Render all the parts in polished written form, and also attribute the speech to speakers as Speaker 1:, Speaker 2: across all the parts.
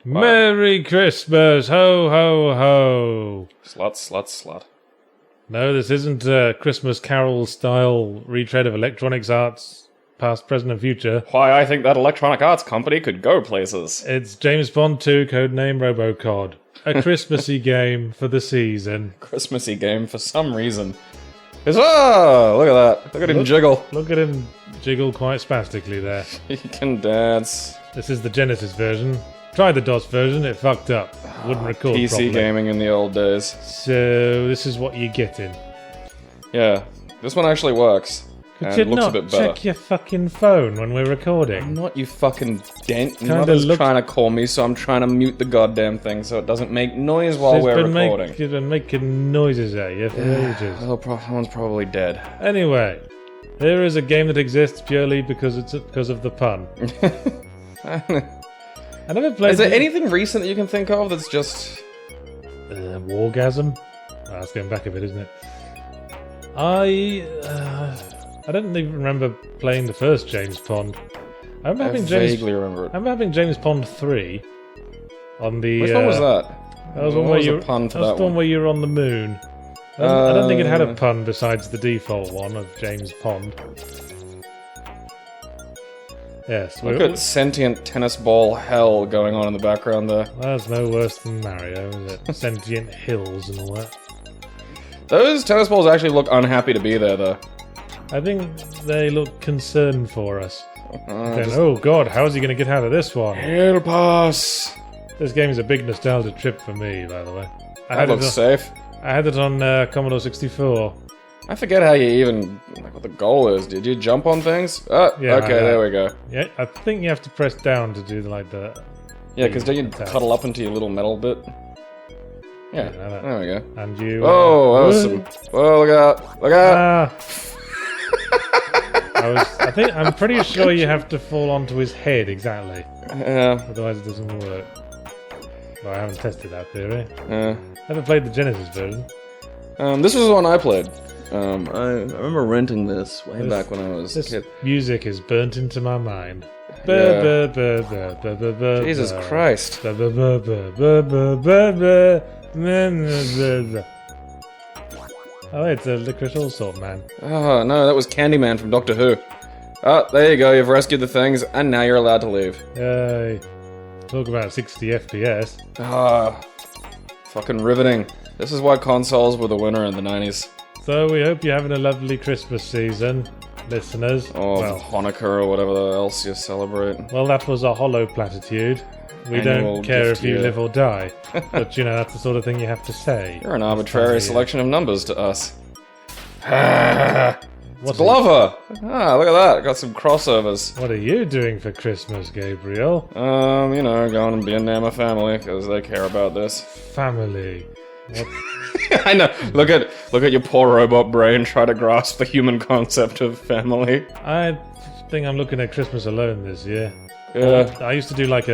Speaker 1: Merry Christmas! Ho, ho, ho!
Speaker 2: Slut.
Speaker 1: No, this isn't a Christmas Carol-style retread of electronics arts, past, present, and future.
Speaker 2: Why, I think that Electronic Arts company could go places.
Speaker 1: It's James Bond 2, codename Robocod. A Christmassy game for the season.
Speaker 2: Christmassy game for some reason. Oh, look at that. Look at him jiggle.
Speaker 1: Look at him jiggle quite spastically there.
Speaker 2: He can dance.
Speaker 1: This is the Genesis version. Tried the DOS version, it fucked up. Wouldn't record
Speaker 2: PC
Speaker 1: properly.
Speaker 2: gaming in the old days.
Speaker 1: So, this is what you're getting.
Speaker 2: Yeah, this one actually works.
Speaker 1: Could
Speaker 2: And
Speaker 1: you
Speaker 2: looks
Speaker 1: not
Speaker 2: a bit better.
Speaker 1: check your fucking phone when we're recording?
Speaker 2: Not you fucking dent.
Speaker 1: Kinda
Speaker 2: Mother's
Speaker 1: look-
Speaker 2: trying to call me, so I'm trying to mute the goddamn thing so it doesn't make noise while
Speaker 1: It's
Speaker 2: we're
Speaker 1: been
Speaker 2: recording.
Speaker 1: You've been making noises at you for ages.
Speaker 2: Oh, someone's probably dead.
Speaker 1: Anyway, here is a game that exists purely because of the pun. I never played.
Speaker 2: Is there anything recent that you can think of that's just...
Speaker 1: Wargasm? Oh, that's going back a bit, isn't it? I don't even remember playing the first James Pond. I
Speaker 2: vaguely remember it.
Speaker 1: I remember having James Pond 3 on the...
Speaker 2: Which one was that?
Speaker 1: That was
Speaker 2: What
Speaker 1: one where
Speaker 2: was
Speaker 1: you
Speaker 2: the pun for
Speaker 1: that was
Speaker 2: that
Speaker 1: the one
Speaker 2: one?
Speaker 1: where you were on the moon. I don't think it had a pun besides the default one of James Pond. Yes,
Speaker 2: Look at sentient tennis ball hell going on in the background there.
Speaker 1: that's no worse than Mario, is it? Sentient hills and all that.
Speaker 2: Those tennis balls actually look unhappy to be there, though.
Speaker 1: I think they look concerned for us.
Speaker 2: Just-
Speaker 1: Oh god, how is he going to get out of this one?
Speaker 2: Help us!
Speaker 1: This game is a big nostalgia trip for me, by the way.
Speaker 2: That looks safe.
Speaker 1: I had it on Commodore 64.
Speaker 2: I forget how you even... like, what the goal is. Did you jump on things? Oh,
Speaker 1: Yeah,
Speaker 2: okay, there we go.
Speaker 1: Yeah, I think you have to press down to do like the...
Speaker 2: Yeah, because don't you cuddle up into your little metal bit? Yeah,
Speaker 1: that.
Speaker 2: there we go.
Speaker 1: And you...
Speaker 2: Oh, that was some... Oh, look out! Look out!
Speaker 1: I'm pretty sure you have to fall onto his head, exactly.
Speaker 2: Yeah.
Speaker 1: Otherwise it doesn't work. Well, I haven't tested that theory.
Speaker 2: Yeah.
Speaker 1: Never played the Genesis version.
Speaker 2: This was the one I played. I remember renting this way back when I was a
Speaker 1: This
Speaker 2: kid.
Speaker 1: music is burnt into my mind.
Speaker 2: Jesus Christ.
Speaker 1: Oh, it's a licorice allsort man.
Speaker 2: Oh, no, that was Candyman from Doctor Who. Oh, there you go, you've rescued the things, and now you're allowed to leave.
Speaker 1: Yay. Talk about 60 FPS.
Speaker 2: Ah, fucking riveting. This is why consoles were the winner in the 90s.
Speaker 1: So we hope you're having a lovely Christmas season, listeners.
Speaker 2: Or
Speaker 1: Well,
Speaker 2: Hanukkah or whatever else you celebrate.
Speaker 1: well, that was a hollow platitude. We
Speaker 2: Annual
Speaker 1: don't care
Speaker 2: gift
Speaker 1: if you
Speaker 2: year.
Speaker 1: live or die. But, you know, that's the sort of thing you have to say.
Speaker 2: You're an
Speaker 1: this time
Speaker 2: arbitrary
Speaker 1: of year.
Speaker 2: selection of numbers to us.
Speaker 1: What's
Speaker 2: Glover! Ah, look at that, got some crossovers.
Speaker 1: What are you doing for Christmas, Gabriel?
Speaker 2: You know, going and being near my family, because they care about this.
Speaker 1: Family. What?
Speaker 2: I know, look at your poor robot brain try to grasp the human concept of family.
Speaker 1: I think I'm looking at Christmas alone this year.
Speaker 2: Yeah.
Speaker 1: I used to do like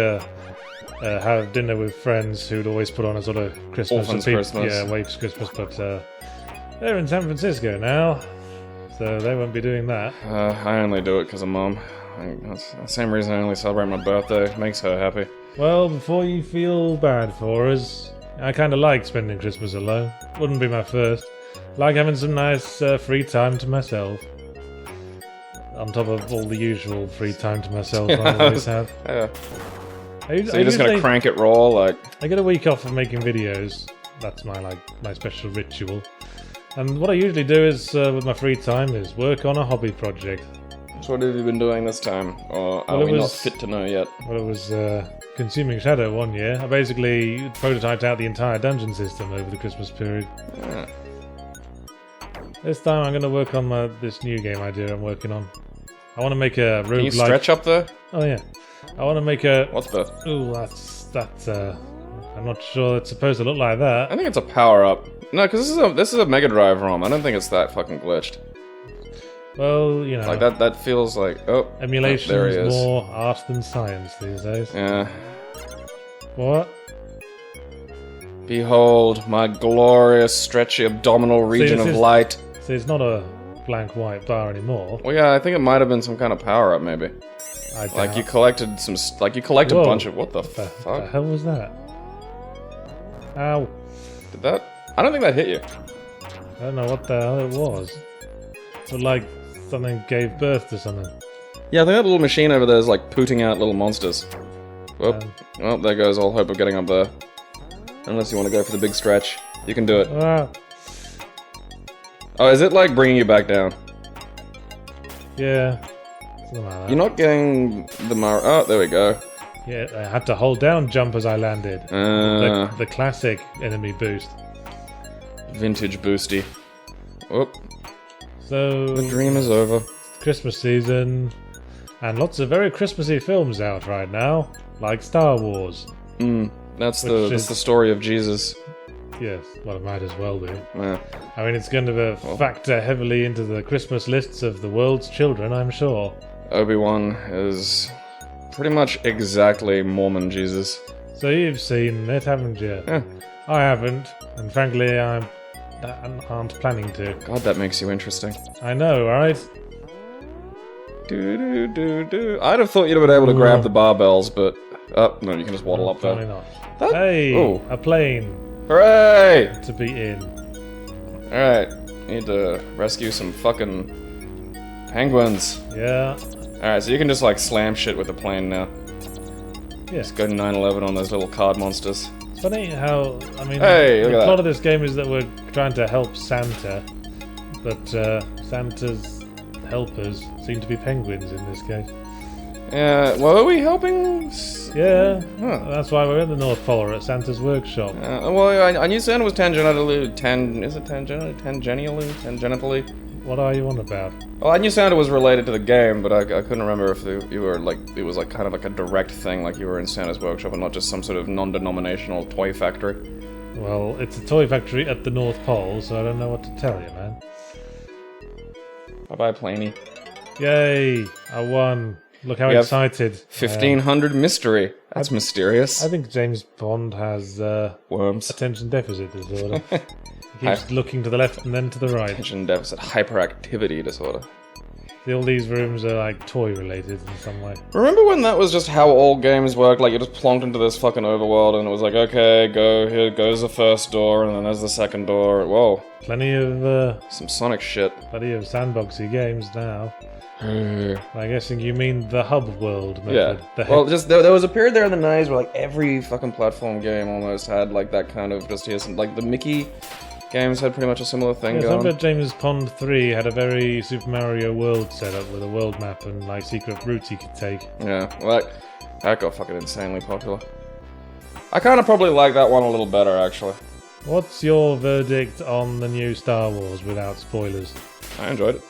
Speaker 1: have dinner with friends who'd always put on a sort of Christmas.
Speaker 2: Orphans'
Speaker 1: and
Speaker 2: Christmas.
Speaker 1: Yeah, Waif's Christmas, but they're in San Francisco now, so they won't be doing that.
Speaker 2: I only do it because of Mom. That's the same reason I only celebrate my birthday. It makes her happy.
Speaker 1: Well, before you feel bad for us, I kind of like spending Christmas alone. Wouldn't be my first. Like having some nice free time to myself. On top of all the usual free time to myself I always have.
Speaker 2: Yeah.
Speaker 1: So
Speaker 2: So you're just gonna crank it raw, like...
Speaker 1: I get a week off of making videos. That's my special ritual. And what I usually do is, with my free time, is work on a hobby project.
Speaker 2: So what have you been doing this time? Or are
Speaker 1: Well,
Speaker 2: we
Speaker 1: it
Speaker 2: not
Speaker 1: was-
Speaker 2: fit to know yet?
Speaker 1: Well, it was Consuming Shadow one year. I basically prototyped out the entire dungeon system over the Christmas period.
Speaker 2: Yeah.
Speaker 1: This time I'm going to work on this new game idea I'm working on. I want to make a roguelike...
Speaker 2: Can you stretch up there?
Speaker 1: Oh yeah. I want to make a...
Speaker 2: What the...
Speaker 1: Ooh, that's I'm not sure it's supposed to look like that.
Speaker 2: I think it's a power-up. No, because this is a Mega Drive ROM. I don't think it's that fucking glitched.
Speaker 1: Well, you know...
Speaker 2: Like, that feels like... Oh,
Speaker 1: Emulation
Speaker 2: there he
Speaker 1: is
Speaker 2: is.
Speaker 1: more art than science these days.
Speaker 2: Yeah.
Speaker 1: What?
Speaker 2: Behold, my glorious, stretchy abdominal region
Speaker 1: this
Speaker 2: of
Speaker 1: is-
Speaker 2: light.
Speaker 1: See, it's not a blank white bar anymore.
Speaker 2: Well, yeah, I think it might have been some kind of power-up, maybe. Like you collected some, like you collect a bunch of, what the
Speaker 1: The
Speaker 2: fuck?
Speaker 1: hell was that? Ow.
Speaker 2: Did that? I don't think that hit you.
Speaker 1: I don't know what the hell it was. But like something gave birth to something.
Speaker 2: Yeah, I think that little machine over there is like pooting out little monsters. Well, there goes all hope of getting up there. Unless you want to go for the big stretch. You can do it.
Speaker 1: Ah.
Speaker 2: Oh, is it like bringing you back down?
Speaker 1: Yeah. Something like that.
Speaker 2: You're not getting the oh, there we go.
Speaker 1: Yeah, I had to hold down jump as I landed. The classic enemy boost.
Speaker 2: Vintage boosty. Whoop.
Speaker 1: So
Speaker 2: The dream is over.
Speaker 1: Christmas season, and lots of very Christmassy films out right now, like Star Wars.
Speaker 2: That's the story of Jesus.
Speaker 1: Yes, well, it might as well be.
Speaker 2: Yeah.
Speaker 1: I mean, it's going to factor heavily into the Christmas lists of the world's children, I'm sure.
Speaker 2: Obi-Wan is pretty much exactly Mormon Jesus.
Speaker 1: So you've seen it, haven't you?
Speaker 2: Yeah.
Speaker 1: I haven't, and frankly, I aren't planning to.
Speaker 2: God, that makes you interesting.
Speaker 1: I know, right?
Speaker 2: I'd have thought you'd have been able to grab the barbells, but... Oh, no, you can just waddle up
Speaker 1: Probably
Speaker 2: there.
Speaker 1: not. Hey, a plane
Speaker 2: Hooray!
Speaker 1: to be in.
Speaker 2: Alright, need to rescue some fucking penguins.
Speaker 1: Yeah.
Speaker 2: Alright, so you can just like slam shit with the plane now.
Speaker 1: Yeah.
Speaker 2: Just go 9/11 on those little card monsters.
Speaker 1: It's funny how, I mean,
Speaker 2: Hey, look
Speaker 1: the
Speaker 2: at
Speaker 1: plot
Speaker 2: that.
Speaker 1: of this game is that we're trying to help Santa, but Santa's helpers seem to be penguins in this case.
Speaker 2: Yeah, well, are we helping?
Speaker 1: Yeah,
Speaker 2: Huh.
Speaker 1: that's why we're at the North Pole, at Santa's workshop.
Speaker 2: Well, I knew Santa was tangentially?
Speaker 1: What are you on about?
Speaker 2: Well, I knew Santa was related to the game, but I couldn't remember if you were like, it was like kind of like a direct thing, like you were in Santa's workshop and not just some sort of non-denominational toy factory.
Speaker 1: Well, it's a toy factory at the North Pole, so I don't know what to tell you, man.
Speaker 2: Bye-bye, Planey.
Speaker 1: Yay, I won. Look how
Speaker 2: We have
Speaker 1: excited.
Speaker 2: 1500 mystery. That's mysterious.
Speaker 1: I think James Bond has
Speaker 2: Worms.
Speaker 1: attention deficit disorder. He keeps looking to the left and then to the right.
Speaker 2: Attention deficit hyperactivity disorder.
Speaker 1: All these rooms are like toy related in some way.
Speaker 2: Remember when that was just how all games worked? Like you just plonked into this fucking overworld and it was like, okay, go, here goes the first door and then there's the second door. Whoa.
Speaker 1: Plenty of
Speaker 2: Some Sonic shit.
Speaker 1: sandboxy games now. I'm guessing you mean the hub world method.
Speaker 2: Yeah. Well, just there was a period there in the 90s where like every fucking platform game almost had like that kind of just here. Like the Mickey games had pretty much a similar thing
Speaker 1: Yeah,
Speaker 2: going.
Speaker 1: Somewhere James Pond 3 had a very Super Mario World setup with a world map and like secret routes you could take.
Speaker 2: Yeah, well, that got fucking insanely popular. I kind of probably like that one a little better, actually.
Speaker 1: What's your verdict on the new Star Wars without spoilers?
Speaker 2: I enjoyed it.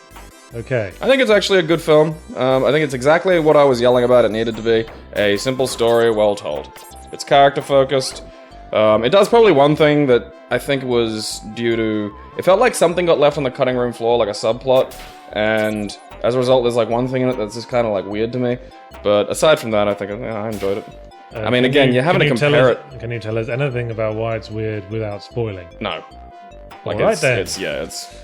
Speaker 1: Okay.
Speaker 2: I think it's actually a good film. I think it's exactly what I was yelling about it needed to be. A simple story, well told. It's character focused. It does probably one thing that I think was due to... It felt like something got left on the cutting room floor, like a subplot, and as a result there's like one thing in it that's just kind of like weird to me. But aside from that, I think I enjoyed it. I mean, again, you're having to compare it...
Speaker 1: Can you tell us anything about why it's weird without spoiling?
Speaker 2: No. Like,
Speaker 1: Alright then.
Speaker 2: it's...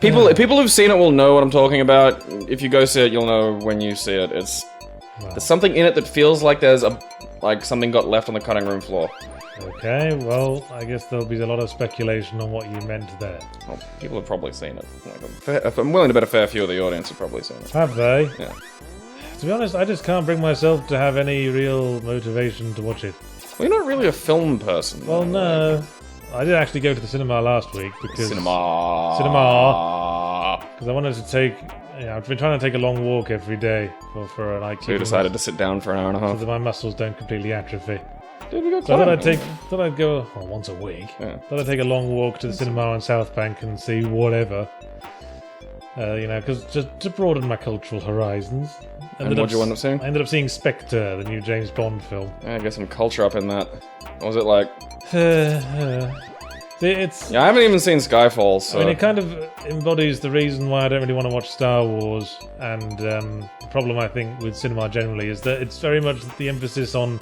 Speaker 2: People who've seen it will know what I'm talking about. If you go see it, you'll know when you see it. There's something in it that feels like there's something got left on the cutting room floor.
Speaker 1: Okay, well, I guess there'll be a lot of speculation on what you meant there.
Speaker 2: Well, people have probably seen it. If I'm willing to bet a fair few of the audience have probably seen it.
Speaker 1: Have they?
Speaker 2: Yeah.
Speaker 1: To be honest, I just can't bring myself to have any real motivation to watch it.
Speaker 2: Well, you're not really a film person.
Speaker 1: Well, no. I did actually go to the cinema last week because...
Speaker 2: Cinema.
Speaker 1: Because I wanted to take... I've been trying to take a long walk every day for like...
Speaker 2: So you decided to sit down for an hour and a
Speaker 1: so
Speaker 2: half.
Speaker 1: that my muscles don't completely atrophy.
Speaker 2: Dude, we got
Speaker 1: So I
Speaker 2: climbing.
Speaker 1: thought I'd go once a week.
Speaker 2: Yeah.
Speaker 1: Thought I'd take a long walk to the cinema on South Bank and see whatever. Because just to broaden my cultural horizons.
Speaker 2: And what'd you end up seeing?
Speaker 1: I ended up seeing Spectre, the new James Bond film.
Speaker 2: Yeah, get some culture up in that. What was it like?
Speaker 1: See, it's...
Speaker 2: Yeah, I haven't even seen Skyfall, so...
Speaker 1: I mean, it kind of embodies the reason why I don't really want to watch Star Wars, and the problem, I think, with cinema generally is that it's very much the emphasis on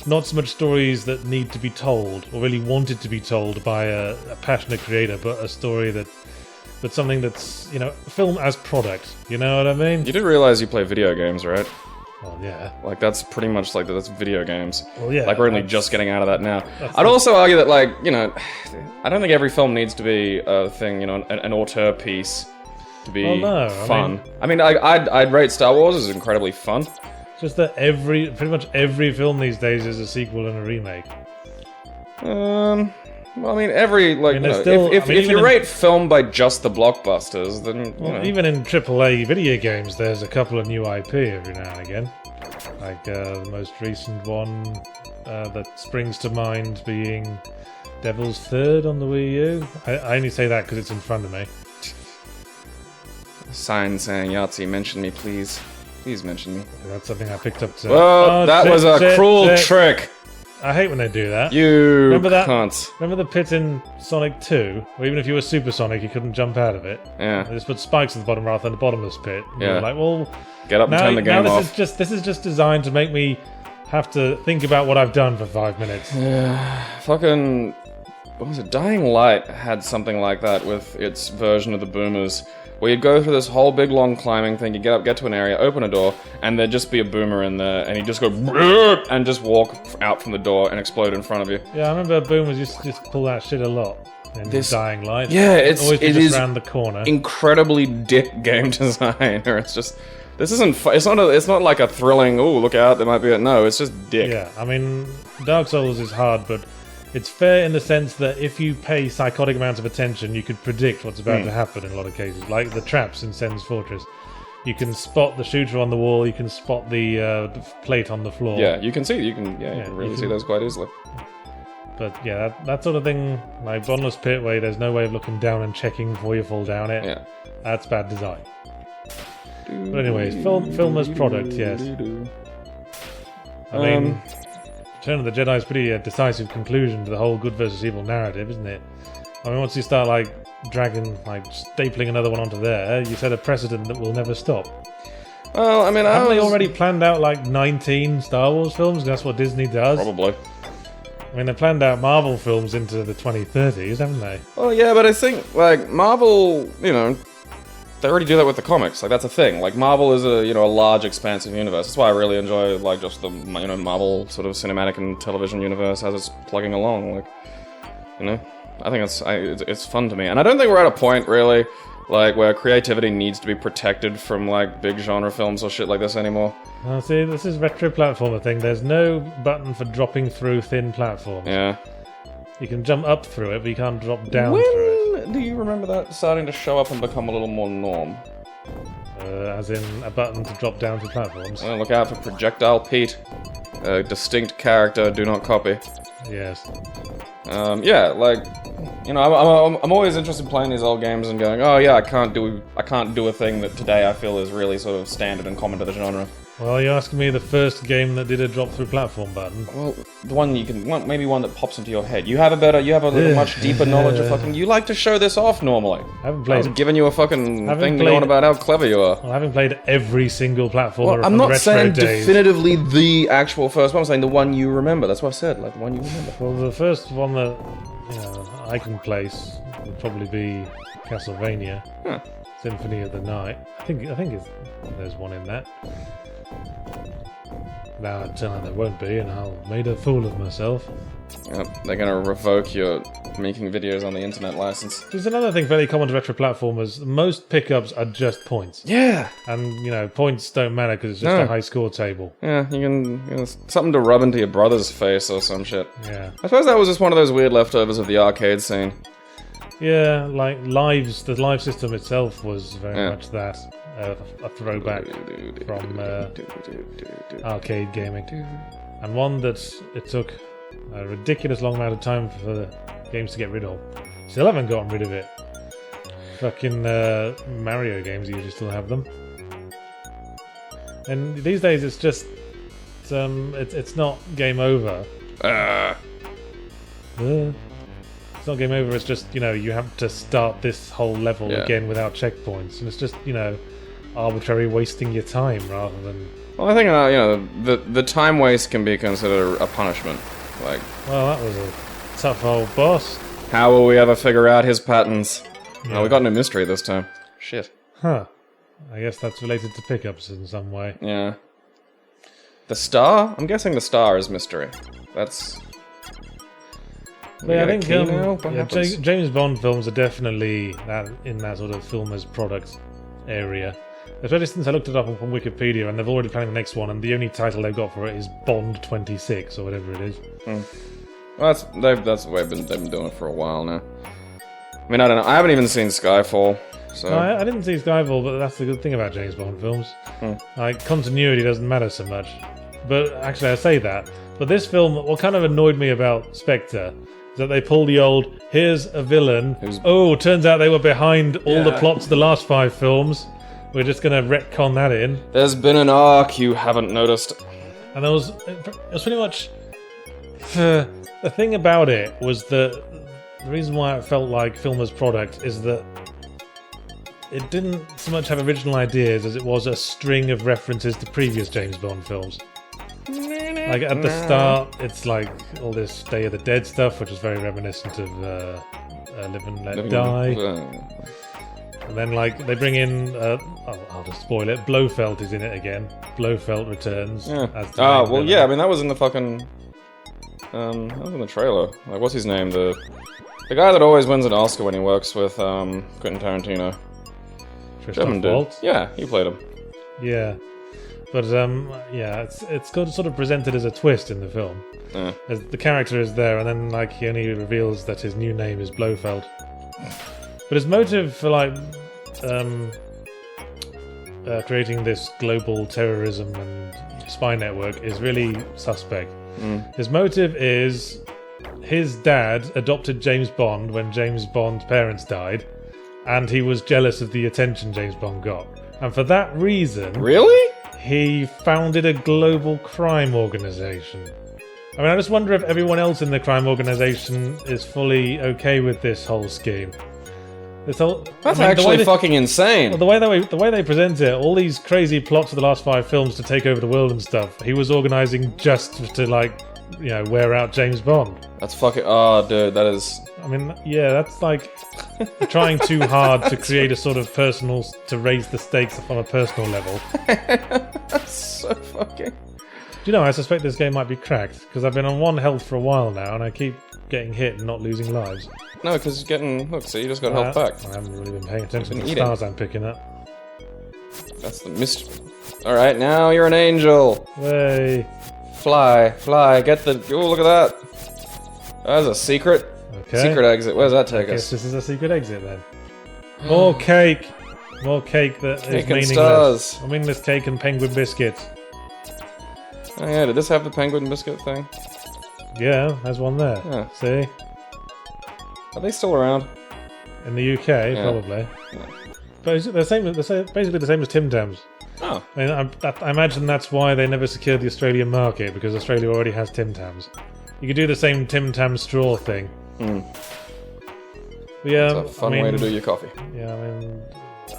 Speaker 1: not so much stories that need to be told, or really wanted to be told by a passionate creator, but a story but something that's, film as product, you know what I mean?
Speaker 2: You did realize you play video games, right?
Speaker 1: Well, yeah.
Speaker 2: Like, that's pretty much like, that's video games.
Speaker 1: Well, yeah.
Speaker 2: Like, we're only just getting out of that now.
Speaker 1: That's
Speaker 2: I'd also argue that, like, you know, I don't think every film needs to be a thing, you know, an auteur piece to be fun. I mean, I'd rate Star Wars as incredibly fun.
Speaker 1: Just that pretty much every film these days is a sequel and a remake.
Speaker 2: Well, I mean, every, like,
Speaker 1: I mean,
Speaker 2: you know,
Speaker 1: still,
Speaker 2: if you rate film by just the blockbusters, then, you know.
Speaker 1: Even in AAA video games, there's a couple of new IP every now and again. Like, the most recent one that springs to mind being Devil's Third on the Wii U. I only say that because it's in front of me.
Speaker 2: Sign saying, Yahtzee, mention me, please. Please mention me.
Speaker 1: That's something I picked up to...
Speaker 2: Well, that was a cruel trick!
Speaker 1: I hate when they do that.
Speaker 2: You
Speaker 1: remember that?
Speaker 2: Cunts.
Speaker 1: Remember the pit in Sonic 2? Where even if you were Super Sonic, you couldn't jump out of it?
Speaker 2: Yeah.
Speaker 1: They just put spikes at the bottom rather than the bottomless pit. And
Speaker 2: yeah.
Speaker 1: You're like, well...
Speaker 2: Get up and turn the game off.
Speaker 1: This is just designed to make me have to think about what I've done for 5 minutes.
Speaker 2: Fucking... What was it? Dying Light had something like that with its version of the boomers. Where you'd go through this whole big long climbing thing, you get to an area, open a door, and there'd just be a boomer in there, and he'd just go and just walk out from the door and explode in front of you.
Speaker 1: Yeah, I remember boomers used to just pull that shit a lot in Dying Light.
Speaker 2: Yeah, it
Speaker 1: is around the corner.
Speaker 2: Incredibly dick game design, or it's just this isn't. It's not like a thrilling. Oh, look out! There might be a no. It's just dick.
Speaker 1: Yeah, I mean, Dark Souls is hard, but it's fair in the sense that if you pay psychotic amounts of attention, you could predict what's about to happen in a lot of cases. Like the traps in Sen's Fortress. You can spot the shooter on the wall, you can spot the plate on the floor.
Speaker 2: Yeah, you can see, you can really see those quite easily.
Speaker 1: But yeah, that sort of thing, like Bottomless Pit, where there's no way of looking down and checking before you fall down it, that's bad design. But anyways, film as product, yes. I mean... Return of the Jedi is pretty decisive conclusion to the whole good versus evil narrative, isn't it? I mean, once you start, like, stapling another one onto there, you set a precedent that will never stop.
Speaker 2: Well, I mean,
Speaker 1: Haven't they already planned out, like, 19 Star Wars films? That's what Disney does?
Speaker 2: Probably.
Speaker 1: I mean, they planned out Marvel films into the 2030s, haven't they?
Speaker 2: Well, yeah, but I think, like, Marvel, you know... They already do that with the comics. Like, that's a thing. Like, Marvel is a, you know, a large, expansive universe. That's why I really enjoy, like, just the, you know, Marvel sort of cinematic and television universe as it's plugging along. Like, you know, I think it's fun to me. And I don't think we're at a point, really, like, where creativity needs to be protected from, like, big genre films or shit like this anymore.
Speaker 1: See, this is retro platformer thing. There's no button for dropping through thin platforms.
Speaker 2: Yeah.
Speaker 1: You can jump up through it, but you can't drop down through it.
Speaker 2: When do you remember that starting to show up and become a little more norm?
Speaker 1: As in a button to drop down to platforms.
Speaker 2: Look out for Projectile Pete. A distinct character, do not copy.
Speaker 1: Yes.
Speaker 2: Yeah, like, you know, I'm always interested in playing these old games and going, oh yeah, I can't do a thing that today I feel is really sort of standard and common to the genre.
Speaker 1: Well, you're asking me the first game that did a drop-through platform button.
Speaker 2: Well, the one you can... maybe one that pops into your head. You have a much deeper knowledge of fucking... You like to show this off normally.
Speaker 1: I haven't played...
Speaker 2: I was giving you a fucking thing going about how clever you are.
Speaker 1: Well, I haven't played every single platformer
Speaker 2: I'm not saying
Speaker 1: days.
Speaker 2: definitively the actual first one. I'm saying the one you remember. That's what I said, like the one you remember.
Speaker 1: Well, the first one that, you know, I can place would probably be Castlevania.
Speaker 2: Huh.
Speaker 1: Symphony of the Night. I think there's one in that. Now it turns out there won't be, and I'll made a fool of myself.
Speaker 2: Yep, they're gonna revoke your making videos on the internet license.
Speaker 1: There's another thing very common to retro platformers. Most pickups are just points.
Speaker 2: Yeah!
Speaker 1: And, you know, points don't matter because it's just a high score table.
Speaker 2: Yeah, you can something to rub into your brother's face or some shit.
Speaker 1: Yeah.
Speaker 2: I suppose that was just one of those weird leftovers of the arcade scene.
Speaker 1: Yeah, like the live system itself was very much that. A throwback from arcade gaming. And one that it took a ridiculous long amount of time for the games to get rid of. Still haven't gotten rid of it. Fucking Mario games usually still have them. And these days it's just... it's not game over. It's not game over, it's just, you know, you have to start this whole level again without checkpoints. And it's just, you know, arbitrary wasting your time rather than...
Speaker 2: Well, I think, you know, the time waste can be considered a punishment. Like...
Speaker 1: Well, that was a tough old boss.
Speaker 2: How will we ever figure out his patterns?
Speaker 1: Yeah.
Speaker 2: Oh, we got no mystery this time. Shit.
Speaker 1: Huh. I guess that's related to pickups in some way.
Speaker 2: Yeah. The star? I'm guessing the star is mystery. That's...
Speaker 1: Yeah, I think
Speaker 2: yeah,
Speaker 1: James Bond films are definitely in that sort of film as product area. Especially since I looked it up on Wikipedia, and they've already planned the next one, and the only title they've got for it is Bond 26 or whatever it is.
Speaker 2: Well, that's the way they've been doing it for a while now. I mean, I don't know. I haven't even seen Skyfall, so...
Speaker 1: No, I didn't see Skyfall, but that's the good thing about James Bond films. Like, continuity doesn't matter so much. But actually, I say that. But this film, what kind of annoyed me about Spectre is that they pull the old, here's a villain. Oh, turns out they were behind all the plots of the last 5 films. We're just going to retcon that in.
Speaker 2: There's been an arc you haven't noticed.
Speaker 1: And it was pretty much... the thing about it was that the reason why it felt like film as product is that it didn't so much have original ideas as it was a string of references to previous James Bond films. Like, at the start, it's like all this Day of the Dead stuff, which is very reminiscent of Live and Let Die. And then, like, they bring in, I'll just spoil it, Blofeld is in it again. Blofeld returns.
Speaker 2: Yeah.
Speaker 1: As the main villain.
Speaker 2: Yeah, I mean, that was in the fucking... that was in the trailer. Like, what's his name? The guy that always wins an Oscar when he works with, Quentin Tarantino.
Speaker 1: Christoph Waltz?
Speaker 2: Yeah, he played him.
Speaker 1: Yeah. But, yeah, it's sort of presented as a twist in the film.
Speaker 2: Yeah.
Speaker 1: As the character is there, and then, like, he only reveals that his new name is Blofeld. But his motive for, like, creating this global terrorism and spy network is really suspect. His motive is his dad adopted James Bond when James Bond's parents died, and he was jealous of the attention James Bond got. And for that reason...
Speaker 2: Really?
Speaker 1: He founded a global crime organization. I mean, I just wonder if everyone else in the crime organization is fully okay with this whole scheme.
Speaker 2: That's actually fucking insane.
Speaker 1: Well, the way they present it, all these crazy plots of the last 5 films to take over the world and stuff, he was organizing just to, like, you know, wear out James Bond.
Speaker 2: That's fucking... Oh, dude, that is...
Speaker 1: I mean, yeah, that's like trying too hard to create a sort of personal... to raise the stakes on a personal level.
Speaker 2: That's so fucking...
Speaker 1: Do you know, I suspect this game might be cracked, because I've been on 1 health for a while now, and I keep getting hit and not losing lives.
Speaker 2: No, because you're getting... Look, see, you just got health back.
Speaker 1: I haven't really been paying attention to the stars I'm picking up.
Speaker 2: That's the mystery. Alright, now you're an angel.
Speaker 1: Way.
Speaker 2: Fly, get the... Oh, look at that. That's a secret.
Speaker 1: Okay.
Speaker 2: Secret exit. Where does that take us?
Speaker 1: This is a secret exit then. More cake. More cake that is meaningless.
Speaker 2: Stars.
Speaker 1: Meaningless cake and penguin biscuits.
Speaker 2: Oh yeah, did this have the penguin biscuit thing?
Speaker 1: Yeah, there's one there.
Speaker 2: Yeah.
Speaker 1: See?
Speaker 2: Are they still around?
Speaker 1: In the UK, probably.
Speaker 2: Yeah.
Speaker 1: But it's basically the same as Tim Tams.
Speaker 2: Oh.
Speaker 1: I mean, I imagine that's why they never secured the Australian market, because Australia already has Tim Tams. You could do the same Tim Tam straw thing. But yeah,
Speaker 2: it's a fun way to do your coffee.
Speaker 1: Yeah,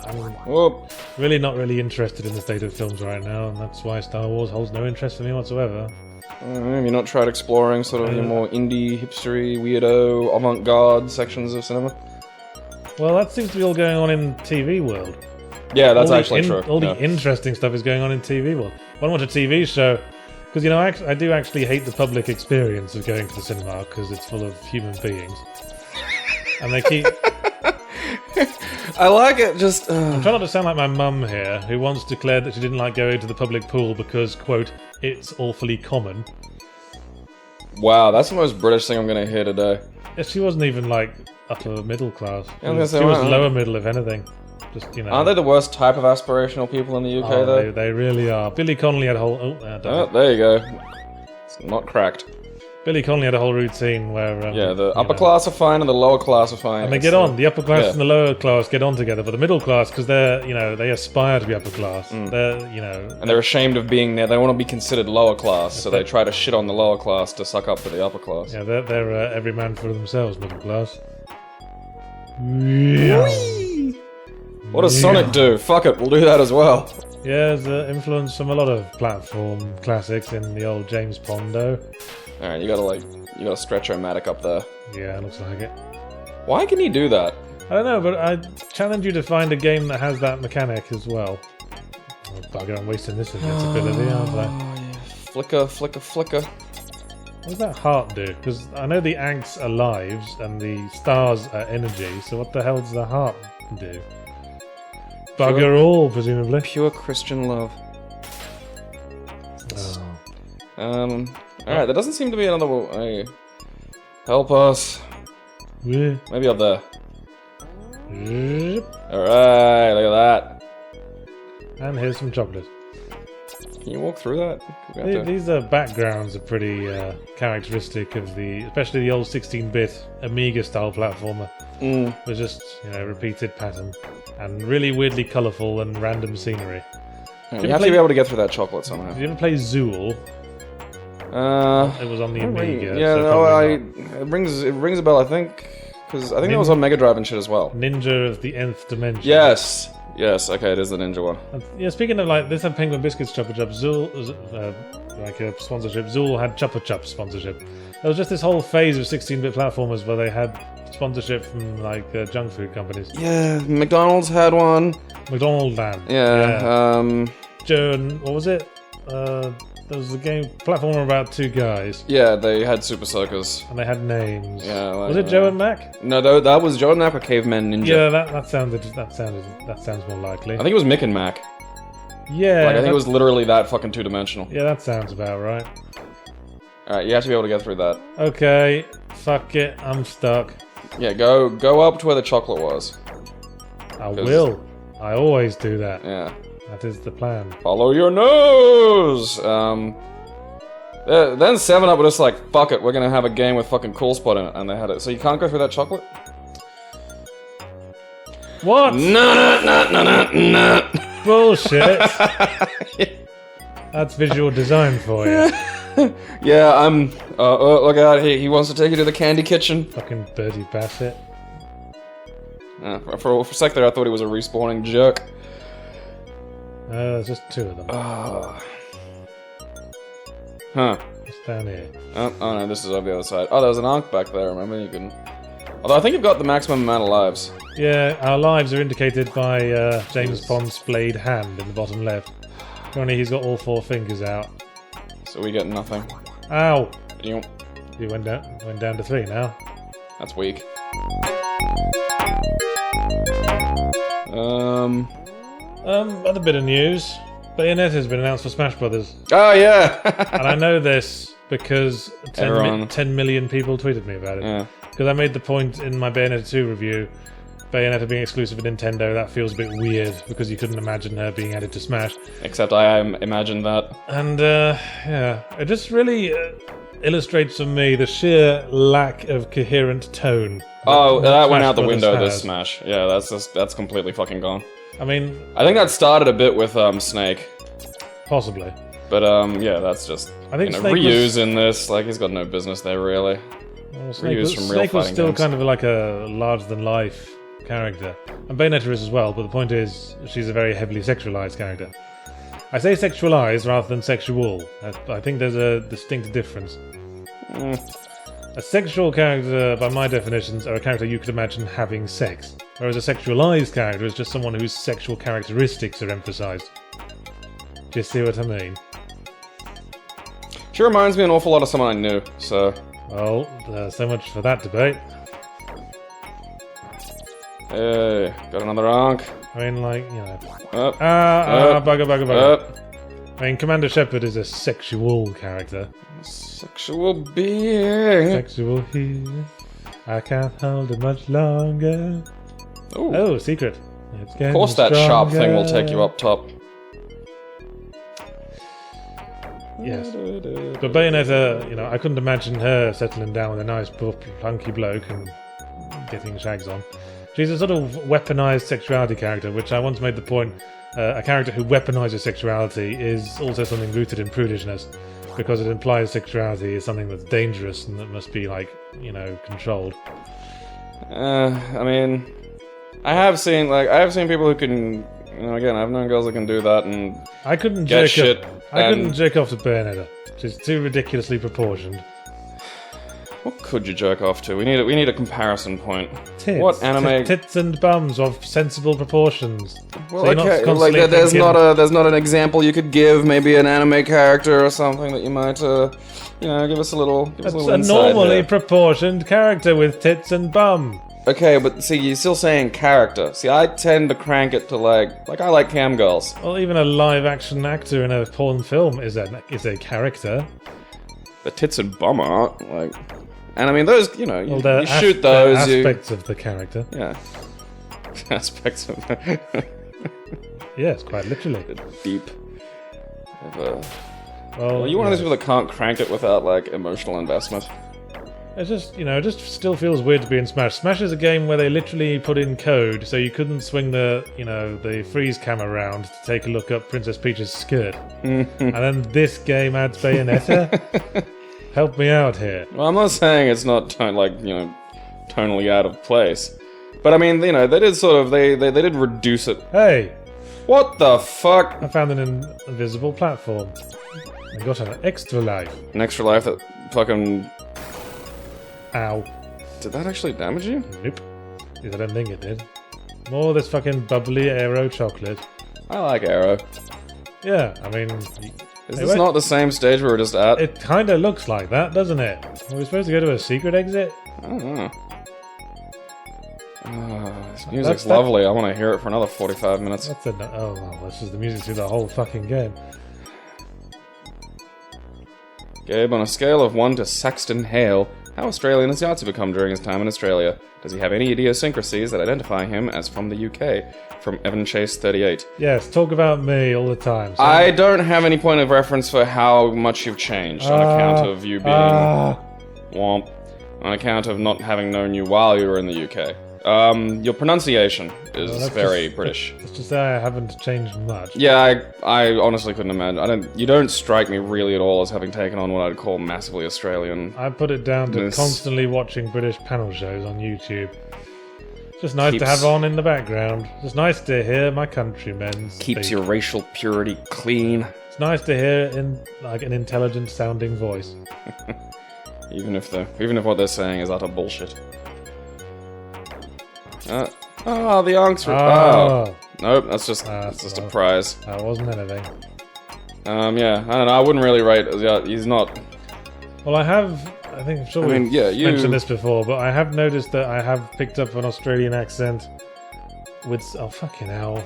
Speaker 1: I'm really not really interested in the state of films right now, and that's why Star Wars holds no interest for me whatsoever.
Speaker 2: Have you not tried exploring sort of your more indie, hipstery, weirdo, avant-garde sections of cinema?
Speaker 1: Well, that seems to be all going on in TV world.
Speaker 2: Yeah, that's actually true.
Speaker 1: All the interesting stuff is going on in TV world. When I watch a TV show, because, you know, I do actually hate the public experience of going to the cinema, because it's full of human beings. And they keep...
Speaker 2: I like it, just...
Speaker 1: I'm trying not to sound like my mum here, who once declared that she didn't like going to the public pool because, quote, it's awfully common.
Speaker 2: Wow, that's the most British thing I'm going to hear today.
Speaker 1: Yeah, she wasn't even, like, upper middle class.
Speaker 2: Yeah,
Speaker 1: she was lower middle, if anything. Just, you know.
Speaker 2: Aren't they the worst type of aspirational people in the UK, though?
Speaker 1: They really are. Billy Connolly had a whole...
Speaker 2: there you go. It's not cracked.
Speaker 1: Billy Connolly had a whole routine where...
Speaker 2: yeah, the upper class are fine and the lower class are fine.
Speaker 1: And they get on. The upper class and the lower class get on together, but the middle class, because they're, you know, they aspire to be upper class. They're, you know...
Speaker 2: And they're ashamed of being there. They want to be considered lower class, so they try to shit on the lower class to suck up to the upper class.
Speaker 1: Yeah, they're every man for themselves, middle class.
Speaker 2: What does Sonic do? Fuck it, we'll do that as well.
Speaker 1: Yeah, there's influence from a lot of platform classics in the old James Pondo.
Speaker 2: Alright, you gotta stretch-o-matic up there.
Speaker 1: Yeah, it looks like it.
Speaker 2: Why can he do that?
Speaker 1: I don't know, but I challenge you to find a game that has that mechanic as well. Oh, bugger, I'm wasting this invincibility, aren't I?
Speaker 2: Flicker, flicker, flicker.
Speaker 1: What does that heart do? Because I know the ants are lives and the stars are energy, so what the hell does the heart do? Bugger all, presumably.
Speaker 2: Pure Christian love.
Speaker 1: Oh.
Speaker 2: Alright, there doesn't seem to be another way. Help us.
Speaker 1: Yeah.
Speaker 2: Maybe up there.
Speaker 1: Yep.
Speaker 2: Alright, look at that.
Speaker 1: And here's some chocolate.
Speaker 2: Can you walk through that? We have to-
Speaker 1: These backgrounds are pretty characteristic of especially the old 16-bit Amiga-style platformer. With just, repeated pattern. And really weirdly colourful and random scenery.
Speaker 2: You have to be able to get through that chocolate somehow.
Speaker 1: Did you ever play Zool? It was on the Amiga.
Speaker 2: Yeah,
Speaker 1: so
Speaker 2: no,
Speaker 1: probably not.
Speaker 2: it rings a bell, I think. Because I think that was on Mega Drive and shit as well.
Speaker 1: Ninja of the Nth Dimension.
Speaker 2: Yes! Yes, okay, it is the ninja one.
Speaker 1: Yeah, speaking of this had Penguin Biscuits Chupa Chup, Zool, like a sponsorship, Zool had Chupa Chup sponsorship. There was just this whole phase of 16-bit platformers where they had sponsorship from junk food companies.
Speaker 2: Yeah, McDonald's had one.
Speaker 1: McDonald's Land.
Speaker 2: Yeah.
Speaker 1: Joe and what was it? There was a game platformer about two guys.
Speaker 2: Yeah, they had Super Soakers.
Speaker 1: And they had names.
Speaker 2: Yeah.
Speaker 1: Was it Joe and Mac?
Speaker 2: No, that was Joe and Mac or Caveman Ninja.
Speaker 1: Yeah, that sounds more likely.
Speaker 2: I think it was Mick and Mac.
Speaker 1: Yeah.
Speaker 2: I think it was literally that fucking two-dimensional.
Speaker 1: Yeah, that sounds about right.
Speaker 2: Alright, you have to be able to get through that.
Speaker 1: Okay, fuck it, I'm stuck.
Speaker 2: Yeah, go up to where the chocolate was.
Speaker 1: I will. I always do that.
Speaker 2: Yeah.
Speaker 1: That is the plan.
Speaker 2: Follow your nose! Then 7-Up were just like, fuck it, we're gonna have a game with fucking Cool Spot in it, and they had it. So you can't go through that chocolate?
Speaker 1: What?
Speaker 2: No.
Speaker 1: Bullshit. That's visual design for you.
Speaker 2: Yeah, I'm... look out, he wants to take you to the candy kitchen.
Speaker 1: Fucking Birdie Bassett.
Speaker 2: For a sec there, I thought he was a respawning jerk.
Speaker 1: There's just two of them.
Speaker 2: Huh.
Speaker 1: It's down here.
Speaker 2: Oh no, this is over the other side. Oh, there was an arc back there, remember? You can... Although I think you've got the maximum amount of lives.
Speaker 1: Yeah, our lives are indicated by James Bond's splayed hand in the bottom left. Only he's got all four fingers out.
Speaker 2: So we get nothing.
Speaker 1: Ow!
Speaker 2: You...
Speaker 1: He went down to 3 now.
Speaker 2: That's weak.
Speaker 1: Other bit of news. Bayonetta has been announced for Smash Brothers.
Speaker 2: Oh, yeah!
Speaker 1: And I know this because 10 million people tweeted me about it.
Speaker 2: Yeah.
Speaker 1: Because I made the point in my Bayonetta 2 review, Bayonetta being exclusive to Nintendo, that feels a bit weird, because you couldn't imagine her being added to Smash.
Speaker 2: Except I imagined that.
Speaker 1: And, yeah, it just really illustrates for me the sheer lack of coherent tone.
Speaker 2: That went out the window,
Speaker 1: has.
Speaker 2: this Smash. Yeah, that's completely fucking gone.
Speaker 1: I mean...
Speaker 2: I think that started a bit with, Snake.
Speaker 1: Possibly.
Speaker 2: But, yeah, that's just...
Speaker 1: I think
Speaker 2: Ryu's in this, like, he's got no business there, really.
Speaker 1: Well,
Speaker 2: Snake
Speaker 1: was still kind of like a larger-than-life character. And Bayonetta is as well, but the point is, she's a very heavily sexualized character. I say sexualized rather than sexual. I think there's a distinct difference. A sexual character, by my definitions, are a character you could imagine having sex. Whereas a sexualized character is just someone whose sexual characteristics are emphasized. Do you see what I mean?
Speaker 2: She reminds me an awful lot of someone I knew, so...
Speaker 1: Well, so much for that debate.
Speaker 2: Hey, got another Ankh.
Speaker 1: I mean, like, you know...
Speaker 2: Bugger.
Speaker 1: I mean, Commander Shepard is a sexual character.
Speaker 2: Sexual being.
Speaker 1: Sexual here. I can't hold it much longer.
Speaker 2: Ooh.
Speaker 1: Oh, secret.
Speaker 2: Of course that sharp thing will take you up top.
Speaker 1: Yes. But Bayonetta, you know, I couldn't imagine her settling down with a nice plunky bloke and getting shags on. She's a sort of weaponized sexuality character, which I once made the point, a character who weaponizes sexuality is also something rooted in prudishness, because it implies sexuality is something that's dangerous and that must be, like, you know, controlled.
Speaker 2: I mean, I have seen people who can, you know, again, I've known girls that can do that and
Speaker 1: I couldn't
Speaker 2: get shit.
Speaker 1: I couldn't jerk off to Bayonetta. She's too ridiculously proportioned.
Speaker 2: What could you jerk off to? We need a comparison point.
Speaker 1: Tits.
Speaker 2: What anime?
Speaker 1: Tits and bums of sensible proportions.
Speaker 2: Well,
Speaker 1: So you're not
Speaker 2: okay, like
Speaker 1: constantly
Speaker 2: there's
Speaker 1: thinking-
Speaker 2: there's not an example you could give. Maybe an anime character or something that you might, give us a little
Speaker 1: It's
Speaker 2: insight
Speaker 1: a normally
Speaker 2: here.
Speaker 1: proportioned character with tits and bum.
Speaker 2: Okay, but see, you're still saying character. See, I tend to crank it to like I like cam girls.
Speaker 1: Well, even a live-action actor in a porn film is a character.
Speaker 2: The tits and bum aren't like, and I mean those. You
Speaker 1: Well, they're
Speaker 2: shoot
Speaker 1: they're
Speaker 2: those.
Speaker 1: aspects of the character.
Speaker 2: Yeah, aspects of
Speaker 1: Yes, quite literally.
Speaker 2: deep. Of a,
Speaker 1: Well,
Speaker 2: you one of
Speaker 1: yeah.
Speaker 2: those people that can't crank it without like emotional investment.
Speaker 1: It's just, it just still feels weird to be in Smash. Smash is a game where they literally put in code, so you couldn't swing the freeze cam around to take a look up Princess Peach's skirt. And then this game adds Bayonetta? Help me out here.
Speaker 2: Well, I'm not saying it's not tonally out of place, but I mean, they did sort of they did reduce it.
Speaker 1: Hey,
Speaker 2: What the fuck?
Speaker 1: I found an invisible platform. I got an extra life.
Speaker 2: An extra life that fucking
Speaker 1: Ow.
Speaker 2: did that actually damage you?
Speaker 1: Nope. I don't think it did. More of this fucking bubbly aero chocolate.
Speaker 2: I like Arrow.
Speaker 1: Yeah, I mean,
Speaker 2: Is
Speaker 1: Hey,
Speaker 2: this
Speaker 1: wait.
Speaker 2: not the same stage we were just at?
Speaker 1: it kinda looks like that, doesn't it? Are we supposed to go to a secret exit?
Speaker 2: I don't know. This music's
Speaker 1: That's that-
Speaker 2: lovely. I want to hear it for another 45 minutes.
Speaker 1: That's a oh well, this is the music through the whole fucking game.
Speaker 2: Gabe, on a scale of 1 to Saxton Hale, how Australian has Yahtzee become during his time in Australia? Does he have any idiosyncrasies that identify him as from the UK? From Evan Chase 38.
Speaker 1: Yes, talk about me all the time. So
Speaker 2: I don't have any point of reference for how much you've changed on account of you being womp, on account of not having known you while you were in the UK. Your pronunciation is
Speaker 1: that's
Speaker 2: very
Speaker 1: just-
Speaker 2: British.
Speaker 1: let's just say I haven't changed much.
Speaker 2: Yeah, I honestly couldn't imagine. You don't strike me really at all as having taken on what I'd call massively Australian.
Speaker 1: I put it down to
Speaker 2: This-
Speaker 1: constantly watching British panel shows on YouTube. It's just nice to
Speaker 2: Keeps-
Speaker 1: have on in the background. It's nice to hear my countrymen
Speaker 2: Keeps
Speaker 1: speak.
Speaker 2: your racial purity clean,
Speaker 1: It's nice to hear in like an intelligent sounding voice.
Speaker 2: even if what they're saying is utter bullshit. The answer. Oh, nope, that's just a prize.
Speaker 1: That wasn't anything.
Speaker 2: Yeah, I don't know. I wouldn't really rate. Yeah, he's not.
Speaker 1: Well, I think I'm sure
Speaker 2: I mean,
Speaker 1: we've
Speaker 2: yeah, you-
Speaker 1: mentioned this before, but I have noticed that I have picked up an Australian accent with... Oh, fucking hell.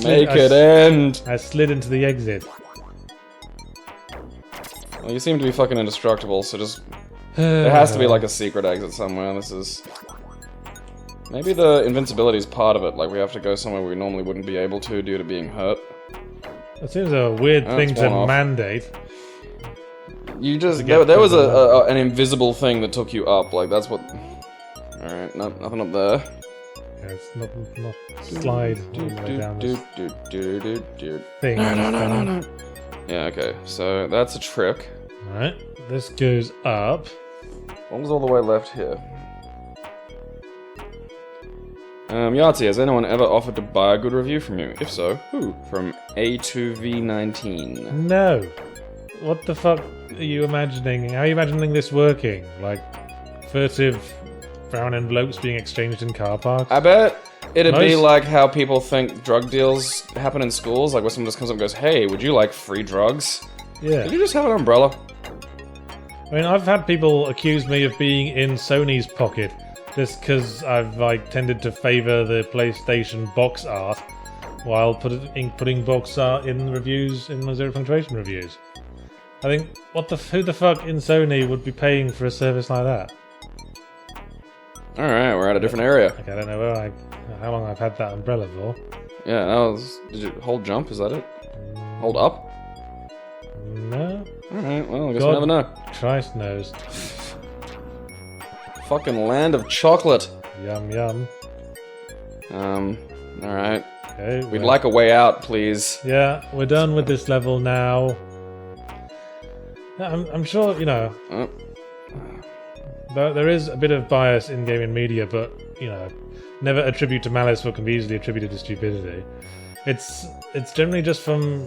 Speaker 2: Make it end.
Speaker 1: I slid into the exit.
Speaker 2: Well, you seem to be fucking indestructible, so just there has to be like a secret exit somewhere. This is maybe the invincibility is part of it. Like we have to go somewhere we normally wouldn't be able to due to being hurt.
Speaker 1: That seems a weird thing
Speaker 2: it's
Speaker 1: to
Speaker 2: one off.
Speaker 1: mandate.
Speaker 2: You just
Speaker 1: get
Speaker 2: there was
Speaker 1: further
Speaker 2: an invisible thing that took you up. Like that's what. All right, nothing up there.
Speaker 1: Yeah, it's not slide all the way down this
Speaker 2: Do.
Speaker 1: thing.
Speaker 2: No. Yeah, okay. So that's a trick.
Speaker 1: Alright, this goes up.
Speaker 2: What was all the way left here? Yahtzee, has anyone ever offered to buy a good review from you? If so, who? From A2V19.
Speaker 1: No. What the fuck are you imagining? How are you imagining this working? Like, furtive brown envelopes being exchanged in car parks?
Speaker 2: I bet it'd be
Speaker 1: Nice.
Speaker 2: like how people think drug deals happen in schools, like where someone just comes up and goes, "Hey, would you like free drugs?
Speaker 1: Yeah.
Speaker 2: Did you just have an umbrella?"
Speaker 1: I mean, I've had people accuse me of being in Sony's pocket just because I've tended to favour the PlayStation box art while putting box art in reviews, in the Zero Punctuation reviews. I think, who the fuck in Sony would be paying for a service like that?
Speaker 2: Alright, we're at a different area.
Speaker 1: Like, I don't know how long I've had that umbrella for.
Speaker 2: Yeah, that was. Did you hold jump? Is that it? Hold up?
Speaker 1: No?
Speaker 2: Alright, well, I guess
Speaker 1: God.
Speaker 2: we'll never know.
Speaker 1: Christ knows.
Speaker 2: Fucking land of chocolate.
Speaker 1: Yum yum.
Speaker 2: Alright.
Speaker 1: Okay,
Speaker 2: We'd
Speaker 1: well,
Speaker 2: like a way out, please.
Speaker 1: Yeah, we're done with this level now. Yeah, I'm sure,
Speaker 2: Oh,
Speaker 1: there is a bit of bias in gaming media, but, never attribute to malice what can be easily attributed to stupidity. It's generally just from,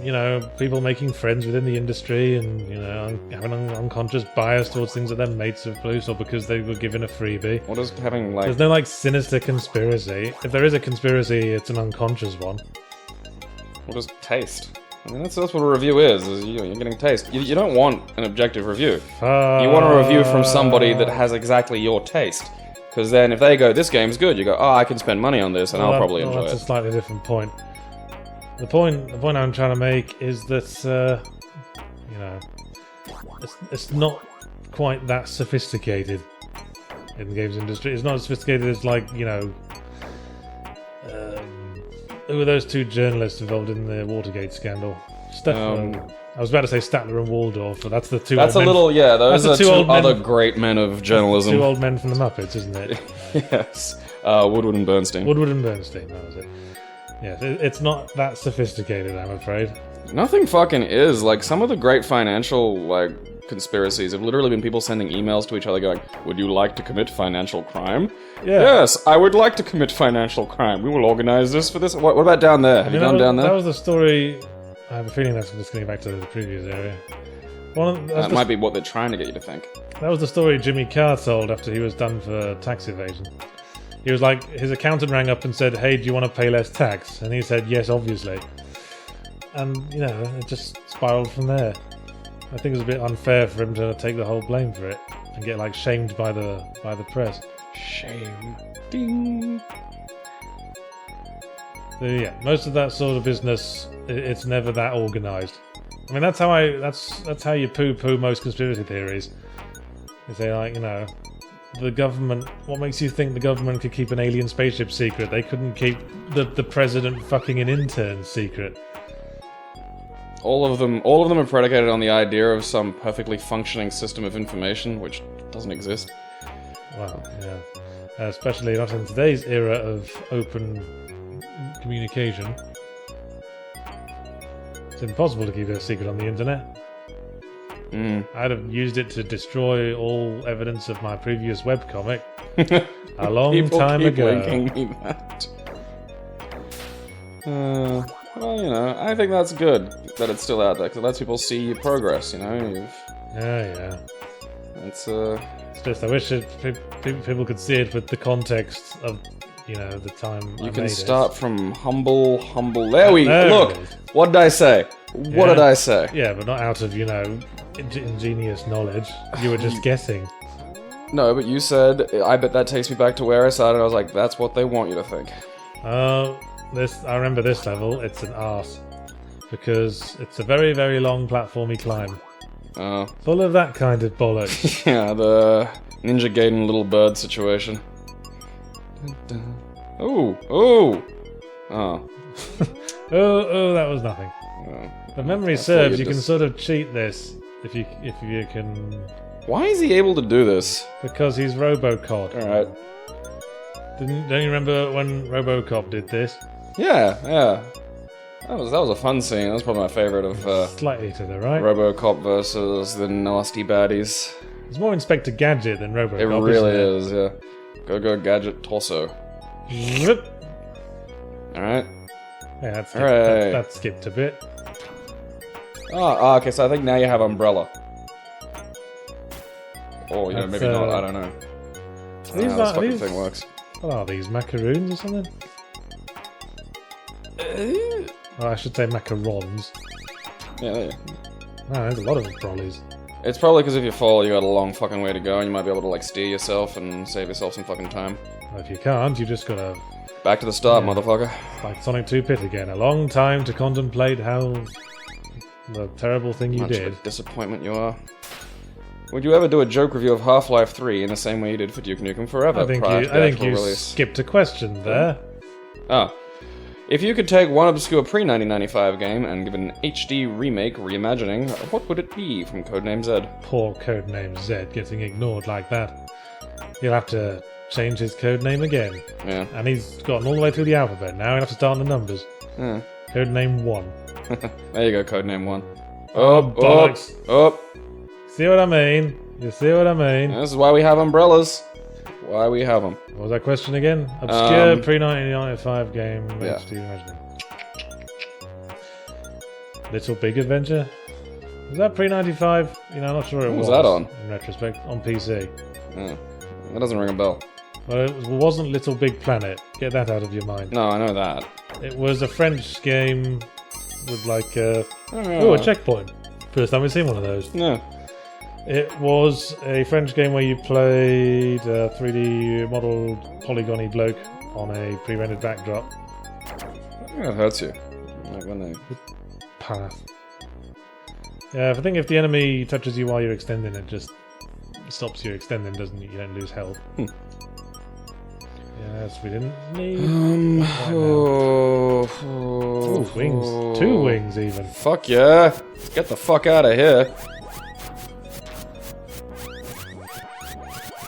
Speaker 1: people making friends within the industry and, having an unconscious bias towards things that their mates have produced or because they were given a freebie.
Speaker 2: What is having, like...
Speaker 1: There's no, sinister conspiracy. If there is a conspiracy, it's an unconscious one.
Speaker 2: What is taste? I mean, that's what a review is you're getting taste. You don't want an objective review. You want a review from somebody that has exactly your taste. Because then if they go, this game's good, you go, oh, I can spend money on this and I'll probably enjoy it.
Speaker 1: That's a slightly different point. The point I'm trying to make is that, it's not quite that sophisticated in the games industry. It's not as sophisticated as, who were those two journalists involved in the Watergate scandal? I was about to say Statler and Waldorf, but that's the two.
Speaker 2: That's
Speaker 1: old
Speaker 2: a little, yeah. Those are two other
Speaker 1: men,
Speaker 2: great men of journalism.
Speaker 1: Two old men from the Muppets, isn't it?
Speaker 2: Yes, Woodward and Bernstein.
Speaker 1: Woodward and Bernstein, that was it. Yes, it's not that sophisticated, I'm afraid.
Speaker 2: Nothing fucking is. Like, some of the great financial, conspiracies have literally been people sending emails to each other going, would you like to commit financial crime? Yeah. Yes, I would like to commit financial crime. We will organize this for this. What about down there? Have you gone down there?
Speaker 1: That was the story... I have a feeling that's just getting back to the previous area.
Speaker 2: That might be what they're trying to get you to think.
Speaker 1: That was the story Jimmy Carr told after he was done for tax evasion. He was like, his accountant rang up and said, hey, do you want to pay less tax? And he said, yes, obviously. And, it just spiraled from there. I think it was a bit unfair for him to take the whole blame for it and get, shamed by the press.
Speaker 2: Shame. Ding.
Speaker 1: So, yeah, most of that sort of business, it's never that organised. I mean, that's how you poo-poo most conspiracy theories. You say, the government... What makes you think the government could keep an alien spaceship secret? They couldn't keep the president fucking an intern secret.
Speaker 2: All of them are predicated on the idea of some perfectly functioning system of information, which doesn't exist.
Speaker 1: Well, yeah. Especially not in today's era of open communication. It's impossible to keep a secret on the internet. I'd have used it to destroy all evidence of my previous webcomic a long time ago.
Speaker 2: People keep linking me that. Well, I think that's good that it's still out there, because it lets people see your progress,
Speaker 1: Yeah.
Speaker 2: It's
Speaker 1: just, I wish people could see it with the context of, the time
Speaker 2: You can start from humble... Look! What did I say? What did I say?
Speaker 1: Yeah, but not out of, ingenious knowledge. You were just guessing.
Speaker 2: No, but you said, I bet that takes me back to where I started. I was like, that's what they want you to think.
Speaker 1: I remember this level, it's an arse. Because it's a very, very long platformy climb. Full of that kind of bollocks.
Speaker 2: Yeah, the Ninja Gaiden little bird situation. Oh.
Speaker 1: Oh, that was nothing. If memory serves, you can sort of cheat this if you can.
Speaker 2: Why is he able to do this?
Speaker 1: Because he's Robocod.
Speaker 2: Alright.
Speaker 1: Don't you remember when Robocop did this?
Speaker 2: Yeah. That was a fun scene. That was probably my favorite of
Speaker 1: slightly to the right.
Speaker 2: Robocop versus the nasty baddies.
Speaker 1: It's more Inspector Gadget than Robocop.
Speaker 2: It really is, yeah. Go Gadget torso. Alright.
Speaker 1: Yeah, that skipped a bit.
Speaker 2: Okay, so I think now you have Umbrella. Or, maybe not, I don't know. How this fucking thing works.
Speaker 1: What are these, macaroons or something? I should say macarons.
Speaker 2: Yeah.
Speaker 1: There's a lot of trolleys.
Speaker 2: It's probably because if you fall, you got a long fucking way to go, and you might be able to, steer yourself and save yourself some fucking time.
Speaker 1: Well, if you can't, you just gotta...
Speaker 2: Back to the start, motherfucker.
Speaker 1: Like Sonic 2 Pit again. A long time to contemplate how... the terrible thing you did.
Speaker 2: Much of a disappointment you are. Would you ever do a joke review of Half-Life 3 in the same way you did for Duke Nukem Forever?
Speaker 1: I think you skipped a question there.
Speaker 2: If you could take one obscure pre-1995 game and give it an HD remake reimagining, what would it be from Codename Z?
Speaker 1: Poor Codename Z getting ignored like that. He'll have to change his codename again.
Speaker 2: Yeah.
Speaker 1: And he's gotten all the way through the alphabet. Now he'll have to start on the numbers.
Speaker 2: Yeah.
Speaker 1: Codename 1.
Speaker 2: There you go, Codename 1.
Speaker 1: Bollocks. See what I mean? You see what I mean?
Speaker 2: This is why we have umbrellas. Why we have them.
Speaker 1: What was that question again? Obscure pre-1995 game. HD imagining. Little Big Adventure? Was that pre-95? You know, I'm not sure it was.
Speaker 2: What was that on?
Speaker 1: In retrospect, on PC.
Speaker 2: Yeah. That doesn't ring a bell.
Speaker 1: Well, it wasn't Little Big Planet. Get that out of your mind.
Speaker 2: No, I know that.
Speaker 1: It was a French game with like a checkpoint. First time we've seen one of those.
Speaker 2: Yeah.
Speaker 1: It was a French game where you played a 3D modelled polygon-y bloke on a pre-rendered backdrop.
Speaker 2: Yeah, it hurts you. Like when they...
Speaker 1: Path. Yeah, I think if the enemy touches you while you're extending, it just stops you extending, doesn't it? You don't lose health. Yes, we didn't need... Ooh, wings. 2 wings, even.
Speaker 2: Fuck yeah. Get the fuck out of here.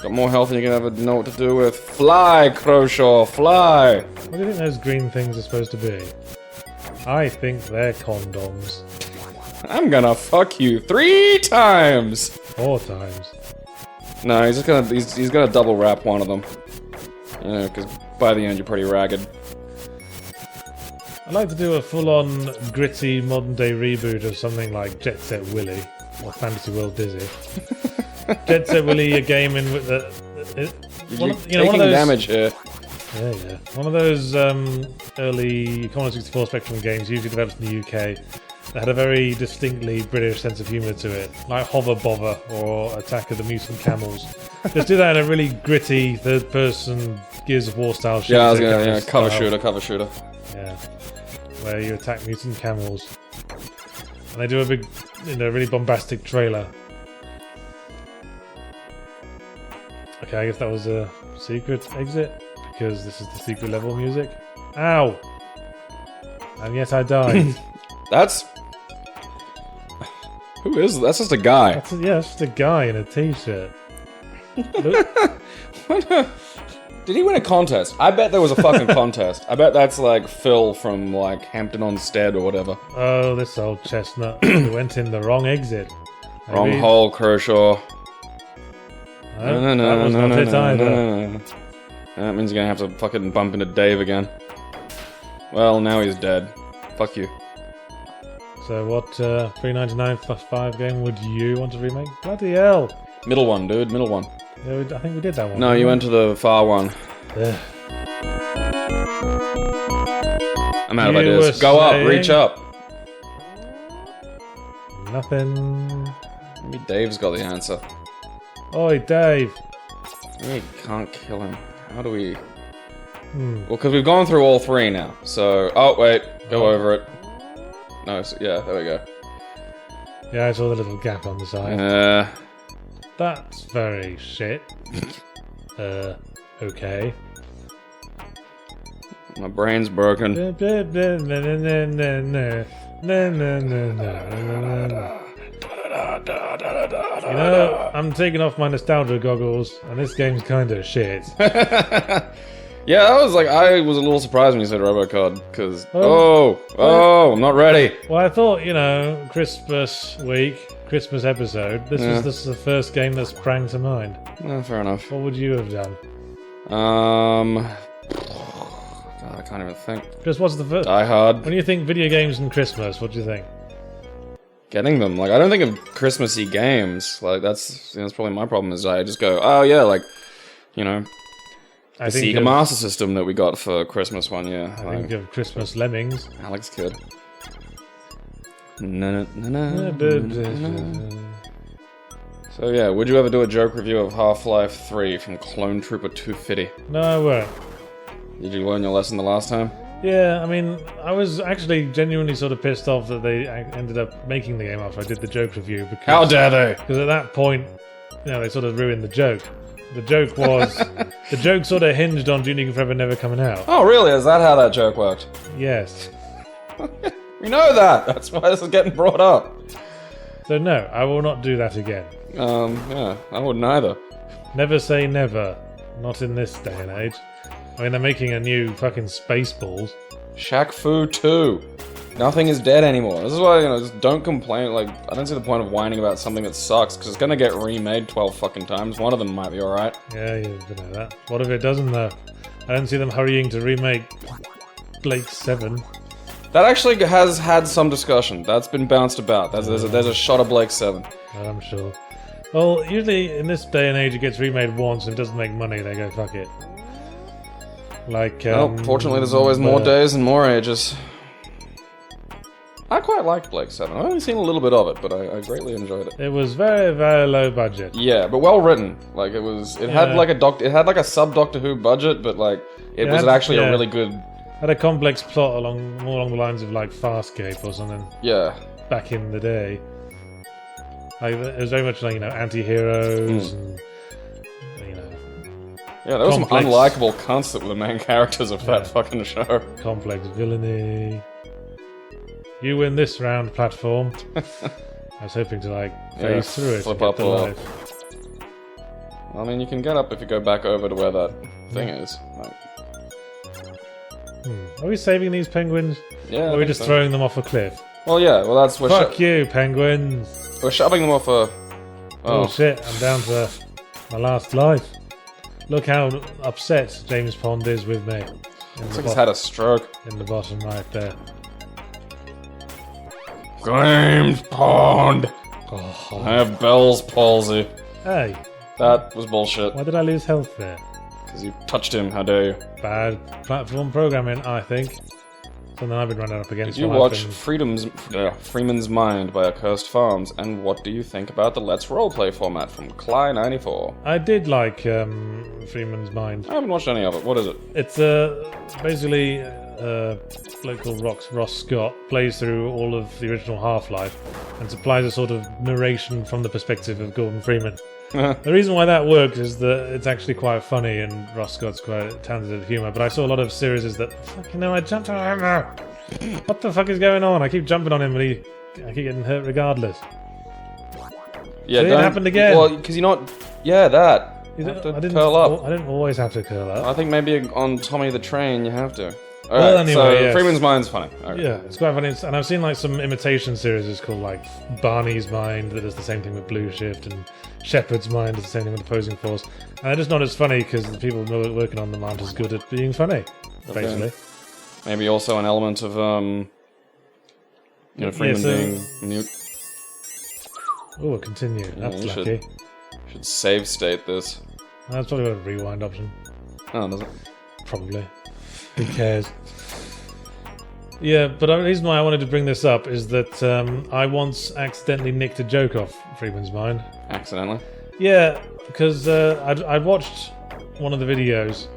Speaker 2: Got more health than you can ever know what to do with. Fly, Croshaw, fly!
Speaker 1: What do you think those green things are supposed to be? I think they're condoms.
Speaker 2: I'm gonna fuck you 3 times!
Speaker 1: 4 times.
Speaker 2: No, he's just gonna he's gonna double wrap one of them. You know, because by the end you're pretty ragged.
Speaker 1: I'd like to do a full-on gritty modern-day reboot of something like Jet Set Willy or Fantasy World Dizzy. Jet Set Willy, a game in with
Speaker 2: You're taking damage here.
Speaker 1: Yeah. One of those early Commodore 64 Spectrum games, usually developed in the UK, that had a very distinctly British sense of humour to it, like Hover Bother or Attack of the Mutant Camels. Just do that in a really gritty third-person Gears of War style shooter.
Speaker 2: Yeah, I was gonna, cover shooter.
Speaker 1: Yeah, where you attack mutant camels, and they do a big, really bombastic trailer. Okay, I guess that was a secret exit because this is the secret level music. Ow! And yet I died.
Speaker 2: Who is that's just a guy.
Speaker 1: That's just a guy in a t-shirt.
Speaker 2: Did he win a contest? I bet there was a fucking contest. I bet that's like Phil from like Hampton-on-Stead or whatever.
Speaker 1: Oh, this old chestnut. He went in the wrong exit.
Speaker 2: Wrong hole, Kershaw.
Speaker 1: No, that was not it either.
Speaker 2: That means you're gonna have to fucking bump into Dave again. Well, now he's dead. Fuck you.
Speaker 1: So what $3.99+5 game would you want to remake? Bloody hell!
Speaker 2: Middle one, dude. Middle one.
Speaker 1: Yeah, I think we did that one.
Speaker 2: No, you went to the far one.
Speaker 1: Yeah.
Speaker 2: I'm out of ideas. Go up, reach up.
Speaker 1: Nothing.
Speaker 2: Maybe Dave's got the answer.
Speaker 1: Oi, Dave.
Speaker 2: We can't kill him. How do we... Well, because we've gone through all 3 now. So, oh wait, go over it. No, yeah, there we go.
Speaker 1: Yeah, I saw the little gap on the side. That's very shit. Okay.
Speaker 2: My brain's broken.
Speaker 1: You know, I'm taking off my nostalgia goggles, and this game's kind of shit.
Speaker 2: Yeah, I was a little surprised when you said Robocod, because, I'm not ready.
Speaker 1: Well, I thought, Christmas week, Christmas episode, this is the first game that sprang to mind.
Speaker 2: Fair enough.
Speaker 1: What would you have done?
Speaker 2: God, I can't even think.
Speaker 1: Chris, what's the first?
Speaker 2: Die Hard.
Speaker 1: When you think video games and Christmas, what do you think?
Speaker 2: Getting them. I don't think of Christmassy games. That's probably my problem, is I just go, oh yeah, the Sega Master System that we got for Christmas one year.
Speaker 1: I think of Christmas Lemmings.
Speaker 2: Alex Kidd. So yeah, would you ever do a joke review of Half-Life 3 from Clone Trooper 250?
Speaker 1: No, I won't.
Speaker 2: Did you learn your lesson the last time?
Speaker 1: Yeah, I mean, I was actually genuinely sort of pissed off that they ended up making the game after I did the joke review. Because,
Speaker 2: how dare they?
Speaker 1: Because at that point, they sort of ruined the joke. The joke was... the joke sort of hinged on Duke Nukem Forever never coming out.
Speaker 2: Oh, really? Is that how that joke worked?
Speaker 1: Yes.
Speaker 2: We know that! That's why this is getting brought up.
Speaker 1: So no, I will not do that again.
Speaker 2: Yeah, I wouldn't either.
Speaker 1: Never say never. Not in this day and age. I mean, they're making a new fucking Spaceballs.
Speaker 2: Shaq Fu 2. Nothing is dead anymore. This is why, just don't complain. I don't see the point of whining about something that sucks, because it's gonna get remade 12 fucking times. One of them might be alright.
Speaker 1: Yeah, you know that. What if it doesn't, though? I don't see them hurrying to remake Blake 7.
Speaker 2: That actually has had some discussion. That's been bounced about. There's a shot of Blake 7.
Speaker 1: I'm sure. Well, usually in this day and age, it gets remade once and it doesn't make money. They go fuck it. Like.
Speaker 2: Well, fortunately, there's always more days and more ages. I quite liked Blake 7. I've only seen a little bit of it, but I greatly enjoyed it.
Speaker 1: It was very, very low budget.
Speaker 2: Yeah, but well written. Like it had like a sub Doctor Who budget, but like it was actually a really good.
Speaker 1: Had a complex plot more along the lines of like Farscape or something.
Speaker 2: Yeah.
Speaker 1: Back in the day, like it was very much like anti-heroes and
Speaker 2: Yeah, there was some unlikable cunts that were the main characters of that fucking show.
Speaker 1: Complex villainy. You win this round, platform. I was hoping to phase through it.
Speaker 2: Flip up or... I mean, you can get up if you go back over to where that thing is.
Speaker 1: Are we saving these penguins?
Speaker 2: Yeah.
Speaker 1: Or are we just throwing them off a cliff?
Speaker 2: Well, yeah. Well, that's
Speaker 1: Fuck you, penguins.
Speaker 2: We're shoving them off a.
Speaker 1: Oh shit! I'm down to my last life. Look how upset James Pond is with me.
Speaker 2: Looks like he's had a stroke.
Speaker 1: In the bottom right there.
Speaker 2: James Pond!
Speaker 1: Oh.
Speaker 2: I have Bell's palsy.
Speaker 1: Hey.
Speaker 2: That was bullshit.
Speaker 1: Why did I lose health there?
Speaker 2: Because you touched him, how dare you.
Speaker 1: Bad platform programming, I think. Something I've been running up against.
Speaker 2: Did you watch Freeman's Mind by Accursed Farms, and what do you think about the Let's Roleplay format from Cly94?
Speaker 1: I did like Freeman's Mind.
Speaker 2: I haven't watched any of it. What is it?
Speaker 1: It's basically a bloke called Ross Scott plays through all of the original Half-Life and supplies a sort of narration from the perspective of Gordon Freeman. The reason why that works is that it's actually quite funny and Ross Scott's quite talented at humour, but I saw a lot of series that, I jumped on him. What the fuck is going on? I keep jumping on him, but I keep getting hurt regardless.
Speaker 2: Yeah,
Speaker 1: so it happened again.
Speaker 2: Well, because you're not... Yeah, that. You have to curl up.
Speaker 1: I didn't always have to curl up.
Speaker 2: I think maybe on Tommy the Train you have to.
Speaker 1: Well, anyway,
Speaker 2: so
Speaker 1: yes.
Speaker 2: Freeman's Mind's funny. Okay.
Speaker 1: Yeah, it's quite funny. And I've seen some imitation series called Barney's Mind that does the same thing with Blue Shift, and Shepard's Mind does the same thing with Opposing Force. And they're just not as funny because the people working on them aren't as good at being funny, basically.
Speaker 2: Maybe also an element of Freeman being mute.
Speaker 1: Oh, continue. That's lucky.
Speaker 2: Should save state this.
Speaker 1: That's probably got a rewind option.
Speaker 2: Oh, does it?
Speaker 1: Probably. Who cares? Yeah, but the reason why I wanted to bring this up is that I once accidentally nicked a joke off Freeman's Mind.
Speaker 2: Accidentally?
Speaker 1: Yeah, because I'd watched one of the videos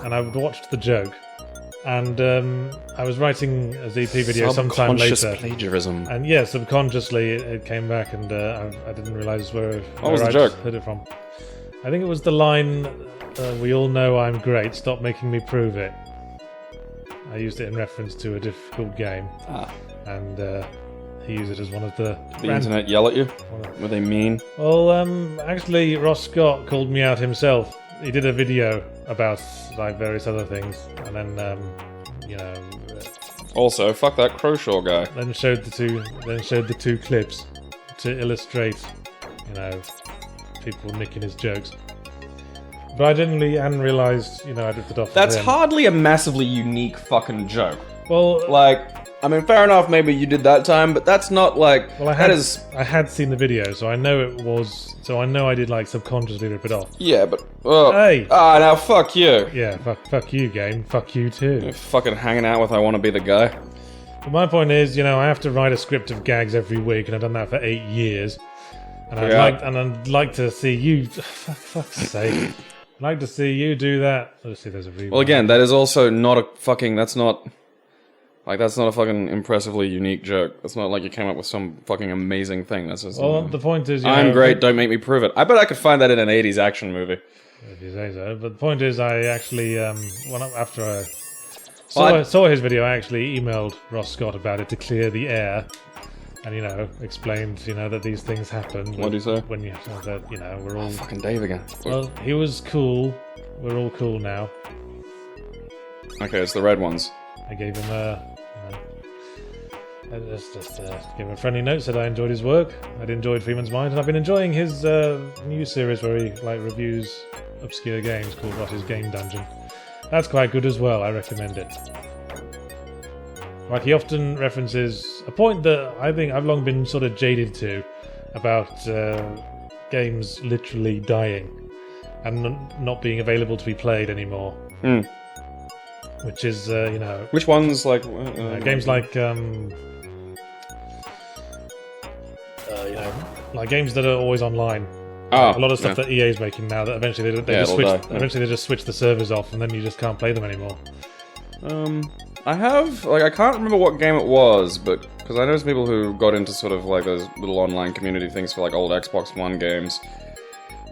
Speaker 1: and I'd watched the joke, and I was writing a ZP video sometime later.
Speaker 2: Subconscious plagiarism.
Speaker 1: And yeah, subconsciously it came back, and I didn't realise where
Speaker 2: the joke?
Speaker 1: Heard it from. I think it was the line, "We all know I'm great, stop making me prove it." I used it in reference to a difficult game, and he used it as one of the...
Speaker 2: Did the internet yell at you? Were they mean?
Speaker 1: Well, actually, Ross Scott called me out himself. He did a video about various other things, and then
Speaker 2: also, fuck that Crowshaw guy.
Speaker 1: Then showed the two clips to illustrate, people nicking his jokes. But I genuinely hadn't realised, I ripped it off.
Speaker 2: That's hardly a massively unique fucking joke.
Speaker 1: Well,
Speaker 2: fair enough, maybe you did that time, but that's not like...
Speaker 1: Well, I had seen the video, so I know it was... So I know I did, subconsciously rip it off.
Speaker 2: Yeah, but... Well,
Speaker 1: hey!
Speaker 2: Now fuck you.
Speaker 1: Yeah, fuck you, game. Fuck you, too.
Speaker 2: You're fucking hanging out with I Want to Be the Guy.
Speaker 1: But my point is, I have to write a script of gags every week, and I've done that for 8 years. And I'd like to see you... fuck's sake. I'd like to see you do that. Let's see if there's a rewind.
Speaker 2: Well, again, that is also not a fucking... That's not a fucking impressively unique joke. It's not like you came up with some fucking amazing thing. That's just...
Speaker 1: Well, the point is...
Speaker 2: I'm great, don't make me prove it. I bet I could find that in an 80s action movie.
Speaker 1: If you say so. But the point is, I actually... after I saw his video, I actually emailed Ross Scott about it to clear the air. And, explained, that these things happen.
Speaker 2: What do you say?
Speaker 1: When you that, we're all...
Speaker 2: fucking Dave again.
Speaker 1: Well, he was cool. We're all cool now.
Speaker 2: Okay, it's the red ones.
Speaker 1: I gave him just gave him a friendly note, said I enjoyed his work. I'd enjoyed Freeman's Mind, and I've been enjoying his new series where he reviews obscure games called Ross's Game Dungeon. That's quite good as well. I recommend it. Like, he often references a point that I think I've long been sort of jaded to about games literally dying and not being available to be played anymore. Which is,
Speaker 2: Which ones, like...
Speaker 1: games like, like games that are always online. A lot of stuff that EA is making now that eventually they just switch the servers off and then you just can't play them anymore.
Speaker 2: I can't remember what game it was, but because I know some people who got into sort of like those little online community things for like old Xbox One games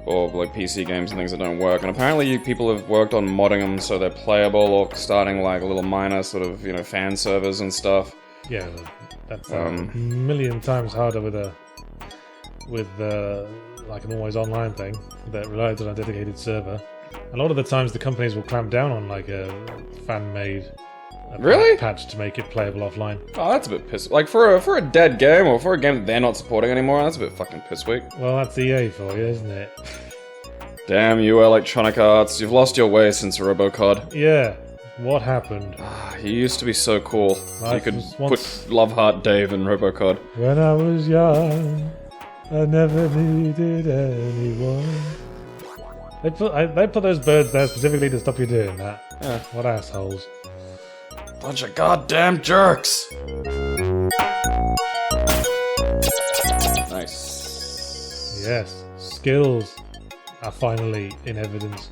Speaker 2: or like PC games and things that don't work, and apparently people have worked on modding them so they're playable or starting like a little minor sort of fan servers and stuff.
Speaker 1: Yeah, that's a million times harder with like an always online thing that relies on a dedicated server. A lot of the times the companies will clamp down on like a fan-made patch to make it playable offline.
Speaker 2: Oh, that's a bit piss. Like for a dead game or for a game that they're not supporting anymore, that's a bit fucking piss weak.
Speaker 1: Well, that's EA for you, isn't it?
Speaker 2: Damn you, Electronic Arts! You've lost your way since Robocod.
Speaker 1: Yeah. What happened?
Speaker 2: You used to be so cool. You could put Love Heart Dave in Robocod.
Speaker 1: When I was young, I never needed anyone. They put those birds there specifically to stop you doing that.
Speaker 2: Yeah.
Speaker 1: What assholes.
Speaker 2: Bunch of goddamn jerks! Nice.
Speaker 1: Yes, skills are finally in evidence.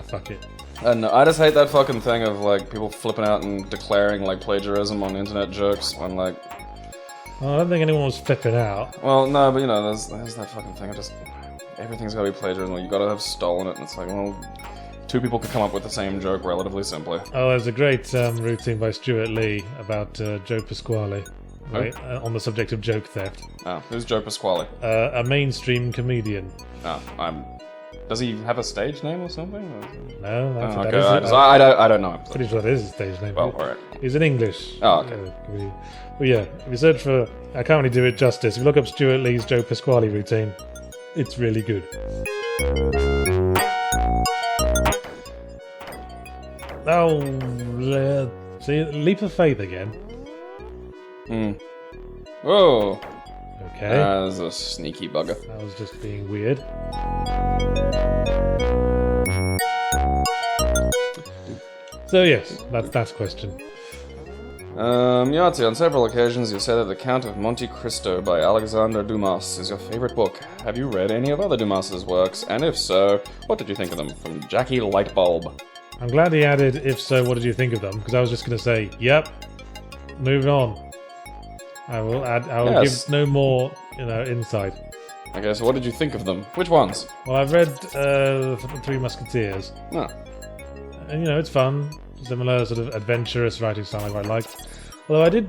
Speaker 1: Fuck it.
Speaker 2: And I just hate that fucking thing of like people flipping out and declaring like plagiarism on internet jokes when like...
Speaker 1: Well, I don't think anyone was flipping out.
Speaker 2: Well, no, but there's that fucking thing. Everything's gotta be plagiarism. You gotta have stolen it, and it's like, well, two people could come up with the same joke relatively simply. Oh,
Speaker 1: there's a great routine by Stuart Lee about Joe Pasquale, right? On the subject of joke theft.
Speaker 2: Oh, who's Joe Pasquale?
Speaker 1: A mainstream comedian.
Speaker 2: Does he have a stage name or something?
Speaker 1: No,
Speaker 2: I don't know.
Speaker 1: Pretty sure that is his stage name.
Speaker 2: Well, alright.
Speaker 1: He's in English.
Speaker 2: Oh, okay.
Speaker 1: Comedian. Well, yeah, if you search for... I can't really do it justice. If you look up Stuart Lee's Joe Pasquale routine, it's really good. Oh, see, leap of faith again.
Speaker 2: Whoa.
Speaker 1: Okay.
Speaker 2: That was a sneaky bugger.
Speaker 1: That was just being weird. So yes, that's question.
Speaker 2: Yahtzee, on several occasions you said that The Count of Monte Cristo by Alexandre Dumas is your favorite book. Have you read any of other Dumas's works? And if so, what did you think of them? From Jackie Lightbulb.
Speaker 1: I'm glad he added, if so, what did you think of them? Because I was just going to say, yep, moving on. I will give no more, insight.
Speaker 2: Okay, so what did you think of them? Which ones?
Speaker 1: Well, I've read The Three Musketeers.
Speaker 2: Oh.
Speaker 1: And, it's fun. Similar sort of adventurous writing style I quite liked. Although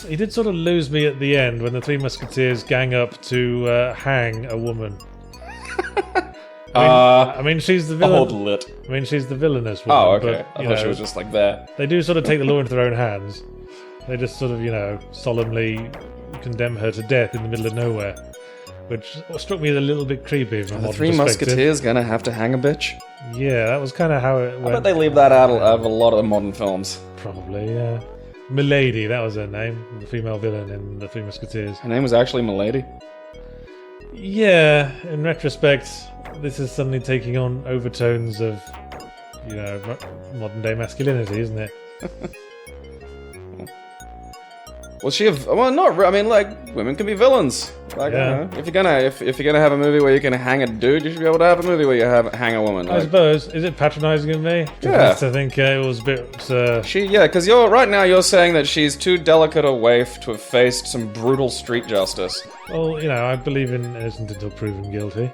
Speaker 1: he did sort of lose me at the end when the Three Musketeers gang up to hang a woman. I mean, she's the villain.
Speaker 2: Hold lit.
Speaker 1: I mean, she's the villainous woman.
Speaker 2: Oh, okay.
Speaker 1: But,
Speaker 2: I thought she was just like there.
Speaker 1: They do sort of take the law into their own hands. They just sort of, solemnly condemn her to death in the middle of nowhere. Which struck me as a little bit creepy from a modern
Speaker 2: Three Musketeers gonna have to hang a bitch?
Speaker 1: Yeah, that was kind of how it went.
Speaker 2: I bet they leave that out of a lot of modern films.
Speaker 1: Probably, yeah. Milady, that was her name. The female villain in The Three Musketeers.
Speaker 2: Her name was actually Milady?
Speaker 1: Yeah, in retrospect, this is suddenly taking on overtones of, modern day masculinity, isn't it?
Speaker 2: Well, women can be villains. Like,
Speaker 1: yeah.
Speaker 2: If you're gonna have a movie where you can hang a dude, you should be able to have a movie where you hang a woman.
Speaker 1: I suppose. Is it patronising of me?
Speaker 2: Yeah.
Speaker 1: I think it was a bit.
Speaker 2: Because you're saying that she's too delicate a waif to have faced some brutal street justice.
Speaker 1: Well, I believe in innocent until proven guilty.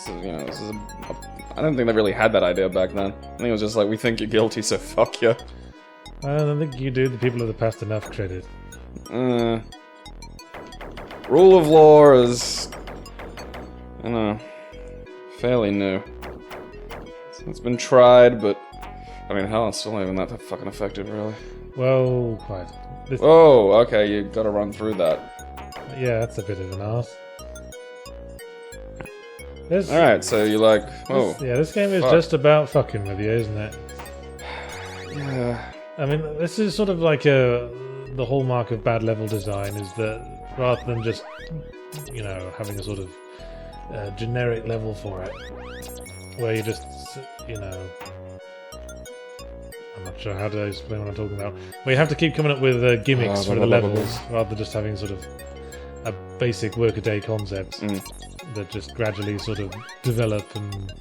Speaker 2: I don't think they really had that idea back then. I think it was just like, we think you're guilty, so fuck you.
Speaker 1: I don't think you do the people of the past enough credit.
Speaker 2: Rule of law is, fairly new. It's been tried, but it's still not even that fucking effective, really.
Speaker 1: Well, quite.
Speaker 2: Oh, okay, you gotta run through that.
Speaker 1: Yeah, that's a bit of an arse.
Speaker 2: Alright, so you like...
Speaker 1: this game is just about fucking with you, isn't it?
Speaker 2: Yeah.
Speaker 1: I mean, this is sort of like the hallmark of bad level design is that rather than just, having a sort of generic level for it, where you just, I'm not sure how to explain what I'm talking about. Where you have to keep coming up with gimmicks for the levels, rather than just having sort of a basic workaday concept that just gradually sort of develop and,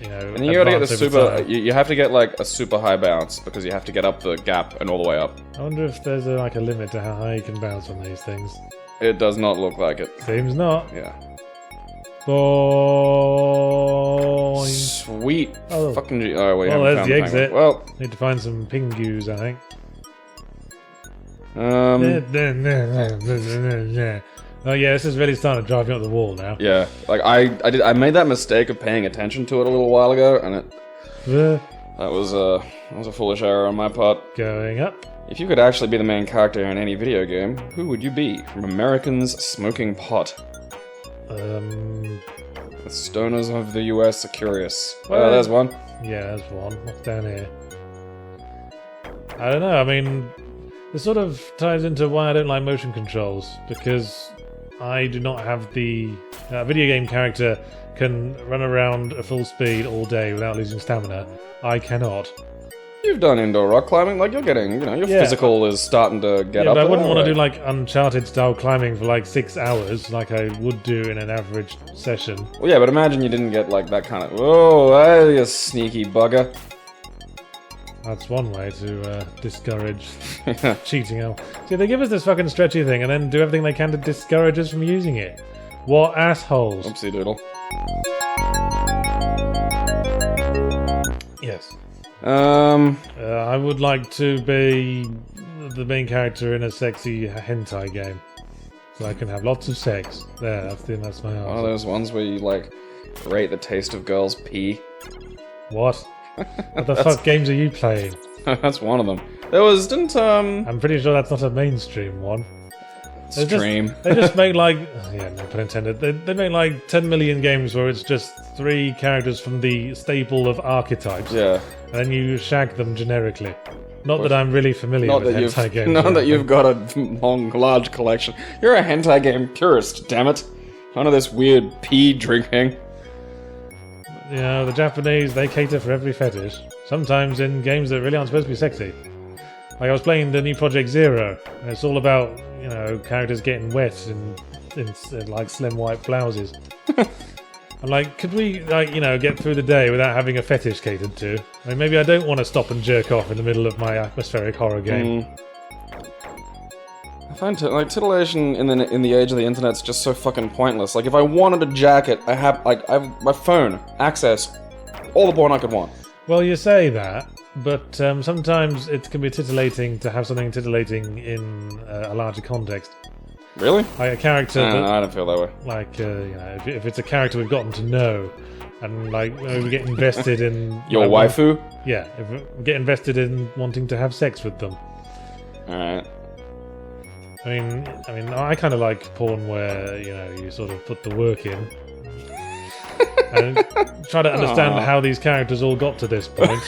Speaker 2: And you gotta get the super. You have to get like a super high bounce because you have to get up the gap and all the way up.
Speaker 1: I wonder if there's a limit to how high you can bounce on these things.
Speaker 2: It does not look like it.
Speaker 1: Seems not.
Speaker 2: Yeah.
Speaker 1: Boing.
Speaker 2: Sweet.
Speaker 1: Oh.
Speaker 2: Fucking. Oh, we
Speaker 1: Well,
Speaker 2: haven't
Speaker 1: there's
Speaker 2: found
Speaker 1: the
Speaker 2: the
Speaker 1: exit.
Speaker 2: Well.
Speaker 1: Need to find some pingus, I think. Oh yeah, this is really starting to drive me up the wall now.
Speaker 2: Yeah, like I made that mistake of paying attention to it a little while ago, and that was a foolish error on my part.
Speaker 1: Going up.
Speaker 2: If you could actually be the main character in any video game, who would you be? From Americans Smoking Pot. The stoners of the US are curious.
Speaker 1: Well,
Speaker 2: There's one.
Speaker 1: Yeah, there's one. What's down here? I don't know, I mean, this sort of ties into why I don't like motion controls, because I do not have the... video game character can run around at full speed all day without losing stamina. I cannot.
Speaker 2: You've done indoor rock climbing, like you're getting, your physical is starting to get up.
Speaker 1: But I wouldn't want to do like Uncharted style climbing for like 6 hours like I would do in an average session.
Speaker 2: Well, yeah, but imagine you didn't get like that kind of... Whoa, you sneaky bugger.
Speaker 1: That's one way to discourage cheating out. See, they give us this fucking stretchy thing and then do everything they can to discourage us from using it. What assholes.
Speaker 2: Oopsie doodle.
Speaker 1: Yes.
Speaker 2: I
Speaker 1: would like to be the main character in a sexy hentai game. So I can have lots of sex. There, that's my answer.
Speaker 2: One of those ones where you, like, rate the taste of girls' pee.
Speaker 1: What? What the fuck games are you playing?
Speaker 2: That's one of them. There was,
Speaker 1: I'm pretty sure that's not a mainstream one.
Speaker 2: Stream.
Speaker 1: They just make like... yeah, no pun intended. They make like 10 million games where it's just 3 characters from the staple of archetypes.
Speaker 2: Yeah.
Speaker 1: And then you shag them generically. Not that I'm really familiar with hentai games.
Speaker 2: Not that you've got a large collection. You're a hentai game purist, damn it. None of this weird pee drinking.
Speaker 1: The Japanese, they cater for every fetish. Sometimes in games that really aren't supposed to be sexy. Like I was playing the new Project Zero, and it's all about, characters getting wet in like slim white blouses. I'm like, could we, get through the day without having a fetish catered to? I mean, maybe I don't want to stop and jerk off in the middle of my atmospheric horror game.
Speaker 2: I find titillation in the age of the internet's just so fucking pointless. Like, if I wanted a jacket, I have my phone, access, all the porn I could want.
Speaker 1: Well, you say that, but sometimes it can be titillating to have something titillating in a larger context.
Speaker 2: Really?
Speaker 1: Like a character
Speaker 2: I don't feel that way.
Speaker 1: Like, if it's a character we've gotten to know, and we get invested in...
Speaker 2: Your waifu?
Speaker 1: Yeah, if we get invested in wanting to have sex with them.
Speaker 2: Alright.
Speaker 1: I mean, I kind of like porn where, you sort of put the work in. And try to understand how these characters all got to this point.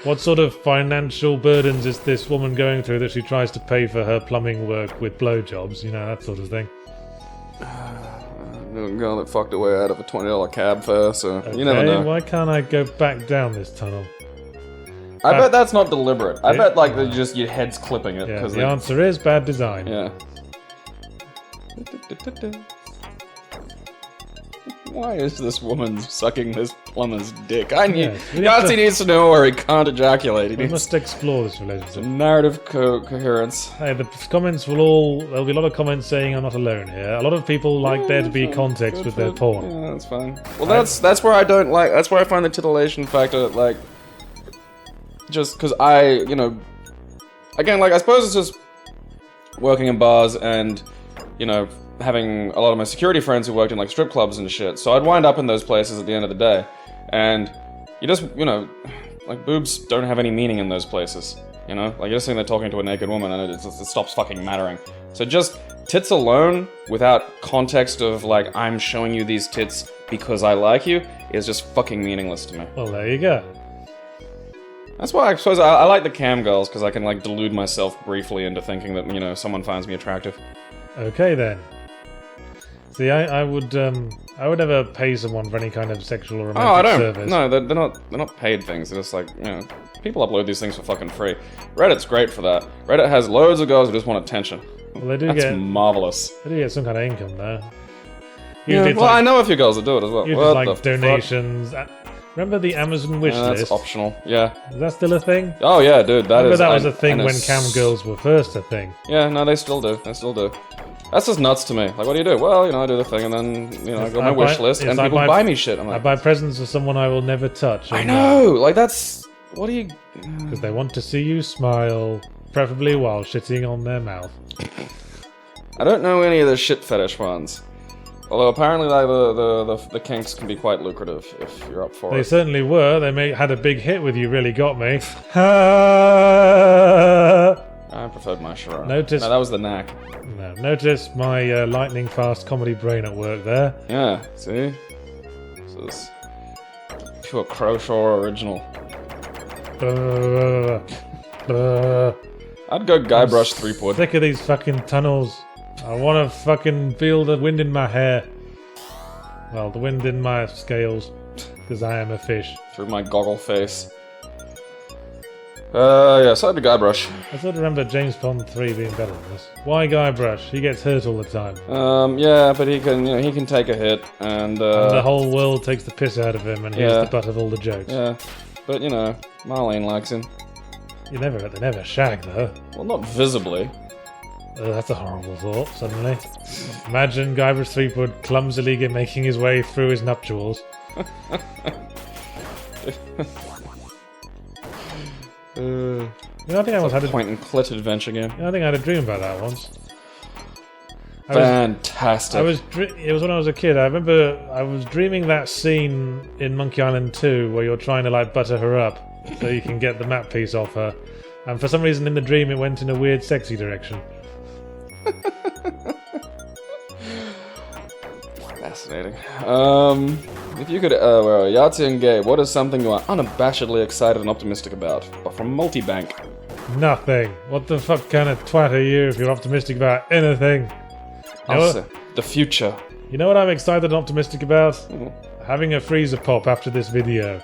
Speaker 1: What sort of financial burdens is this woman going through that she tries to pay for her plumbing work with blowjobs? That sort of thing.
Speaker 2: A girl that fucked her way out of a $20 cab fare, so you never know.
Speaker 1: Why can't I go back down this tunnel?
Speaker 2: I bet that's not deliberate. I bet they're just your head's clipping it.
Speaker 1: Yeah, the answer is bad design.
Speaker 2: Yeah. Why is this woman sucking this plumber's dick? Yahtzee needs to know where he can't ejaculate.
Speaker 1: We must explore this relationship.
Speaker 2: Narrative coherence.
Speaker 1: Hey, the comments there'll be a lot of comments saying I'm not alone here. A lot of people like there to be context with their porn.
Speaker 2: Yeah, that's fine. Well, that's where I don't like, that's where I find the titillation factor, like, just because again, I suppose it's just working in bars and, having a lot of my security friends who worked in like strip clubs and shit, so I'd wind up in those places at the end of the day, and you just, like, boobs don't have any meaning in those places, like you're just sitting there talking to a naked woman and it stops fucking mattering. So just tits alone, without context of like, I'm showing you these tits because I like you, is just fucking meaningless to me.
Speaker 1: Well, there you go.
Speaker 2: That's why I suppose I like the cam girls, because I can, like, delude myself briefly into thinking that, you know, someone finds me attractive.
Speaker 1: Okay, then. See, I would never pay someone for any kind of sexual or romantic service.
Speaker 2: No, they're not paid things. They're just like, you know, people upload these things for fucking free. Reddit's great for that. Reddit has loads of girls who just want attention.
Speaker 1: Well, they do
Speaker 2: That's marvelous.
Speaker 1: They do get some kind of income, though.
Speaker 2: Yeah, well, I know a few girls that do it as well.
Speaker 1: You just like donations. Remember the Amazon wish list?
Speaker 2: That's optional. Yeah.
Speaker 1: Is that still a thing?
Speaker 2: Oh yeah, dude. That
Speaker 1: was a thing when cam girls were first a thing.
Speaker 2: Yeah, no, they still do. They still do. That's just nuts to me. Like, what do you do? Well, you know, I do the thing, and then, you know, I go on my wish list, and people buy me shit. I'm like,
Speaker 1: I buy presents for someone I will never touch.
Speaker 2: I know! Like, that's... What do you...
Speaker 1: Because they want to see you smile, preferably while shitting on their mouth.
Speaker 2: I don't know any of the shit fetish ones. Although, apparently, like, the kinks can be quite lucrative if you're up for it.
Speaker 1: They certainly were. They had a big hit with You Really Got Me.
Speaker 2: I preferred my Sharona.
Speaker 1: No,
Speaker 2: that was the knack.
Speaker 1: No, notice my lightning fast comedy brain at work there.
Speaker 2: Yeah, see? This is pure Crowshaw original. I'd go Guybrush Threepwood.
Speaker 1: Sick of these fucking tunnels. I want to fucking feel the wind in my hair. Well, the wind in my scales, because I am a fish.
Speaker 2: Through my goggle face. Yeah, so I'd be Guybrush.
Speaker 1: I sort of remember James Bond 3 being better than this. Why Guybrush? He gets hurt all the time.
Speaker 2: Yeah, but he can take a hit, and
Speaker 1: the whole world takes the piss out of him, and he's the butt of all the jokes.
Speaker 2: Yeah, but you know, Marlene likes him.
Speaker 1: They never shag, though.
Speaker 2: Well, not visibly.
Speaker 1: That's a horrible thought, suddenly. Imagine Guybrush Threepwood clumsily making his way through his nuptials. You know, I think I once had a
Speaker 2: point and clit adventure game.
Speaker 1: You know, I think I had a dream about that once.
Speaker 2: Fantastic.
Speaker 1: It was when I was a kid. I remember I was dreaming that scene in Monkey Island 2 where you're trying to like butter her up so you can get the map piece off her. And for some reason in the dream it went in a weird sexy direction.
Speaker 2: Fascinating. If you could, Yahtzee and Gay, what is something you are unabashedly excited and optimistic about? But from Multibank.
Speaker 1: Nothing. What the fuck kind of twat are you if you're optimistic about anything?
Speaker 2: Answer. The future.
Speaker 1: You know what I'm excited and optimistic about?
Speaker 2: Mm-hmm.
Speaker 1: Having a freezer pop after this video.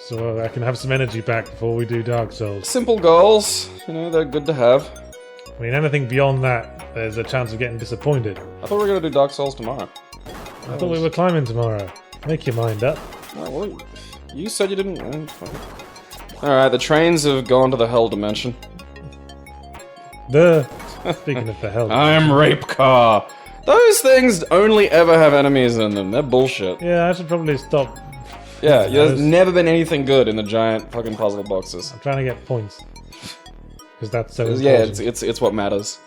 Speaker 1: So I can have some energy back before we do Dark Souls.
Speaker 2: Simple goals. You know, they're good to have.
Speaker 1: I mean, anything beyond that, there's a chance of getting disappointed.
Speaker 2: I thought we were going to do Dark Souls tomorrow.
Speaker 1: I thought we were climbing tomorrow. Make your mind up.
Speaker 2: Oh, well, you said you didn't. Alright, the trains have gone to the hell dimension.
Speaker 1: Speaking of the hell dimension.
Speaker 2: I'm Rape Car. Those things only ever have enemies in them. They're bullshit.
Speaker 1: Yeah, I should probably stop.
Speaker 2: Yeah, there's never been anything good in the giant fucking puzzle boxes.
Speaker 1: I'm trying to get points. Because that's so
Speaker 2: yeah, it's what matters.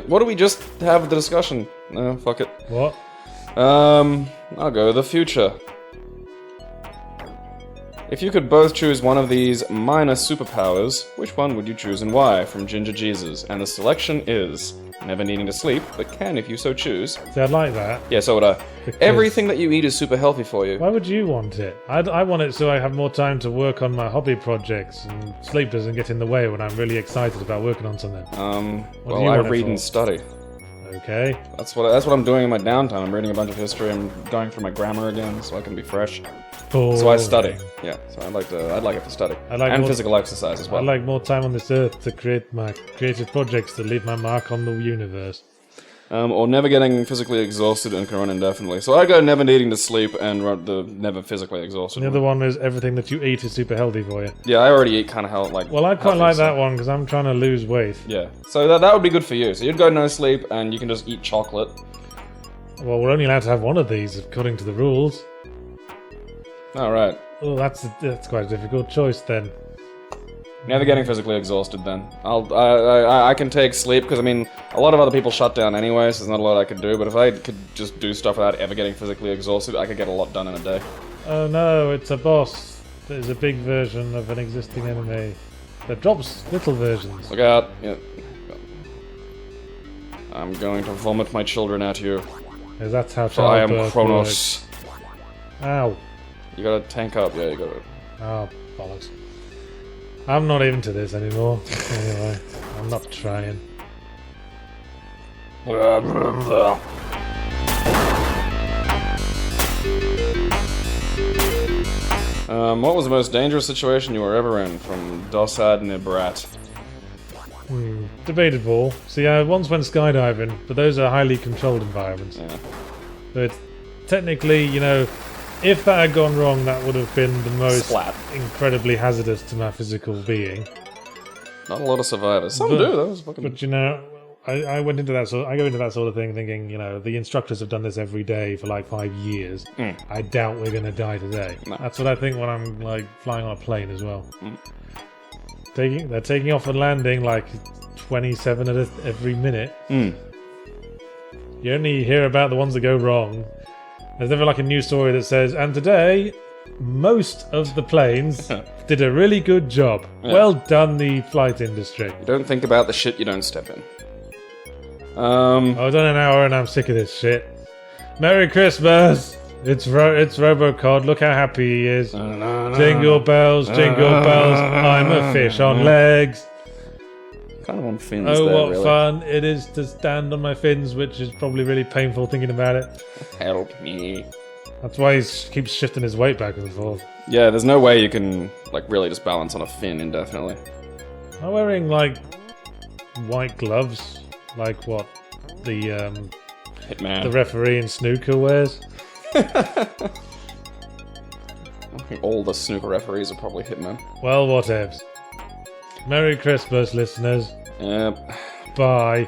Speaker 2: What do we just have the discussion? No, fuck it.
Speaker 1: What?
Speaker 2: I'll go the future. If you could both choose one of these minor superpowers, which one would you choose and why? From Ginger Jesus. And the selection is never needing to sleep, but can if you so choose.
Speaker 1: See, I'd like that.
Speaker 2: Yeah, so would I. Because everything that you eat is super healthy for you.
Speaker 1: Why would you want it? I want it so I have more time to work on my hobby projects, and sleep doesn't get in the way when I'm really excited about working on something.
Speaker 2: Well, I read and study.
Speaker 1: Okay.
Speaker 2: That's what I'm doing in my downtime. I'm reading a bunch of history. I'm going through my grammar again so I can be fresh.
Speaker 1: Boring.
Speaker 2: So I study. Yeah, so I'd like it to study. And physical exercise as well.
Speaker 1: I'd like more time on this earth to create my creative projects to leave my mark on the universe.
Speaker 2: Or never getting physically exhausted and can run indefinitely. So I go never needing to sleep and the never physically exhausted.
Speaker 1: The other one is everything that you eat is super healthy for you.
Speaker 2: Yeah, I already eat kind of
Speaker 1: Well, I quite like that one because I'm trying to lose weight.
Speaker 2: Yeah, so that would be good for you. So you'd go no sleep and you can just eat chocolate.
Speaker 1: Well, we're only allowed to have one of these according to the rules.
Speaker 2: All right.
Speaker 1: Oh, that's quite a difficult choice then.
Speaker 2: Never getting physically exhausted then. I can take sleep because I mean a lot of other people shut down anyway, so there's not a lot I could do. But if I could just do stuff without ever getting physically exhausted, I could get a lot done in a day.
Speaker 1: Oh no, it's a boss. There's a big version of an existing enemy that drops little versions.
Speaker 2: Look out! Yeah. I'm going to vomit my children at you.
Speaker 1: Because that's how
Speaker 2: For I am
Speaker 1: childbirth
Speaker 2: Kronos.
Speaker 1: works. Ow.
Speaker 2: You gotta tank up, yeah, you gotta.
Speaker 1: Oh, bollocks. I'm not into this anymore. Anyway, I'm not trying.
Speaker 2: What was the most dangerous situation you were ever in? From Dossad Nibrat.
Speaker 1: Debatable. See, I once went skydiving, but those are highly controlled environments.
Speaker 2: Yeah.
Speaker 1: But technically, you know, if that had gone wrong, that would have been the most
Speaker 2: Splat.
Speaker 1: incredibly hazardous to my physical being.
Speaker 2: Not a lot of survivors. Some
Speaker 1: But-
Speaker 2: do, that was fucking.
Speaker 1: But you know, I went into that I go into that sort of thing thinking, you know, the instructors have done this every day for like 5 years. I doubt we're gonna die today.
Speaker 2: No.
Speaker 1: That's what I think when I'm like flying on a plane as well. They're taking off and landing like 27 every minute. You only hear about the ones that go wrong. There's never like a news story that says, and today, most of the planes did a really good job.
Speaker 2: Yeah.
Speaker 1: Well done, the flight industry.
Speaker 2: You don't think about the shit you don't step in.
Speaker 1: I've done an hour and I'm sick of this shit. Merry Christmas! It's Robocod. Look how happy he is. Jingle bells, I'm a fish on legs.
Speaker 2: Kind of on fins
Speaker 1: Oh,
Speaker 2: there,
Speaker 1: what
Speaker 2: really.
Speaker 1: fun it is to stand on my fins, which is probably really painful thinking about it.
Speaker 2: Help me.
Speaker 1: That's why he keeps shifting his weight back and forth.
Speaker 2: Yeah, there's no way you can, like, really just balance on a fin indefinitely.
Speaker 1: I'm wearing, like, white gloves. Like what the
Speaker 2: Hitman.
Speaker 1: referee in snooker wears.
Speaker 2: I think all the snooker referees are probably hitmen.
Speaker 1: Well, whatevs. Merry Christmas, listeners.
Speaker 2: Yep.
Speaker 1: Bye.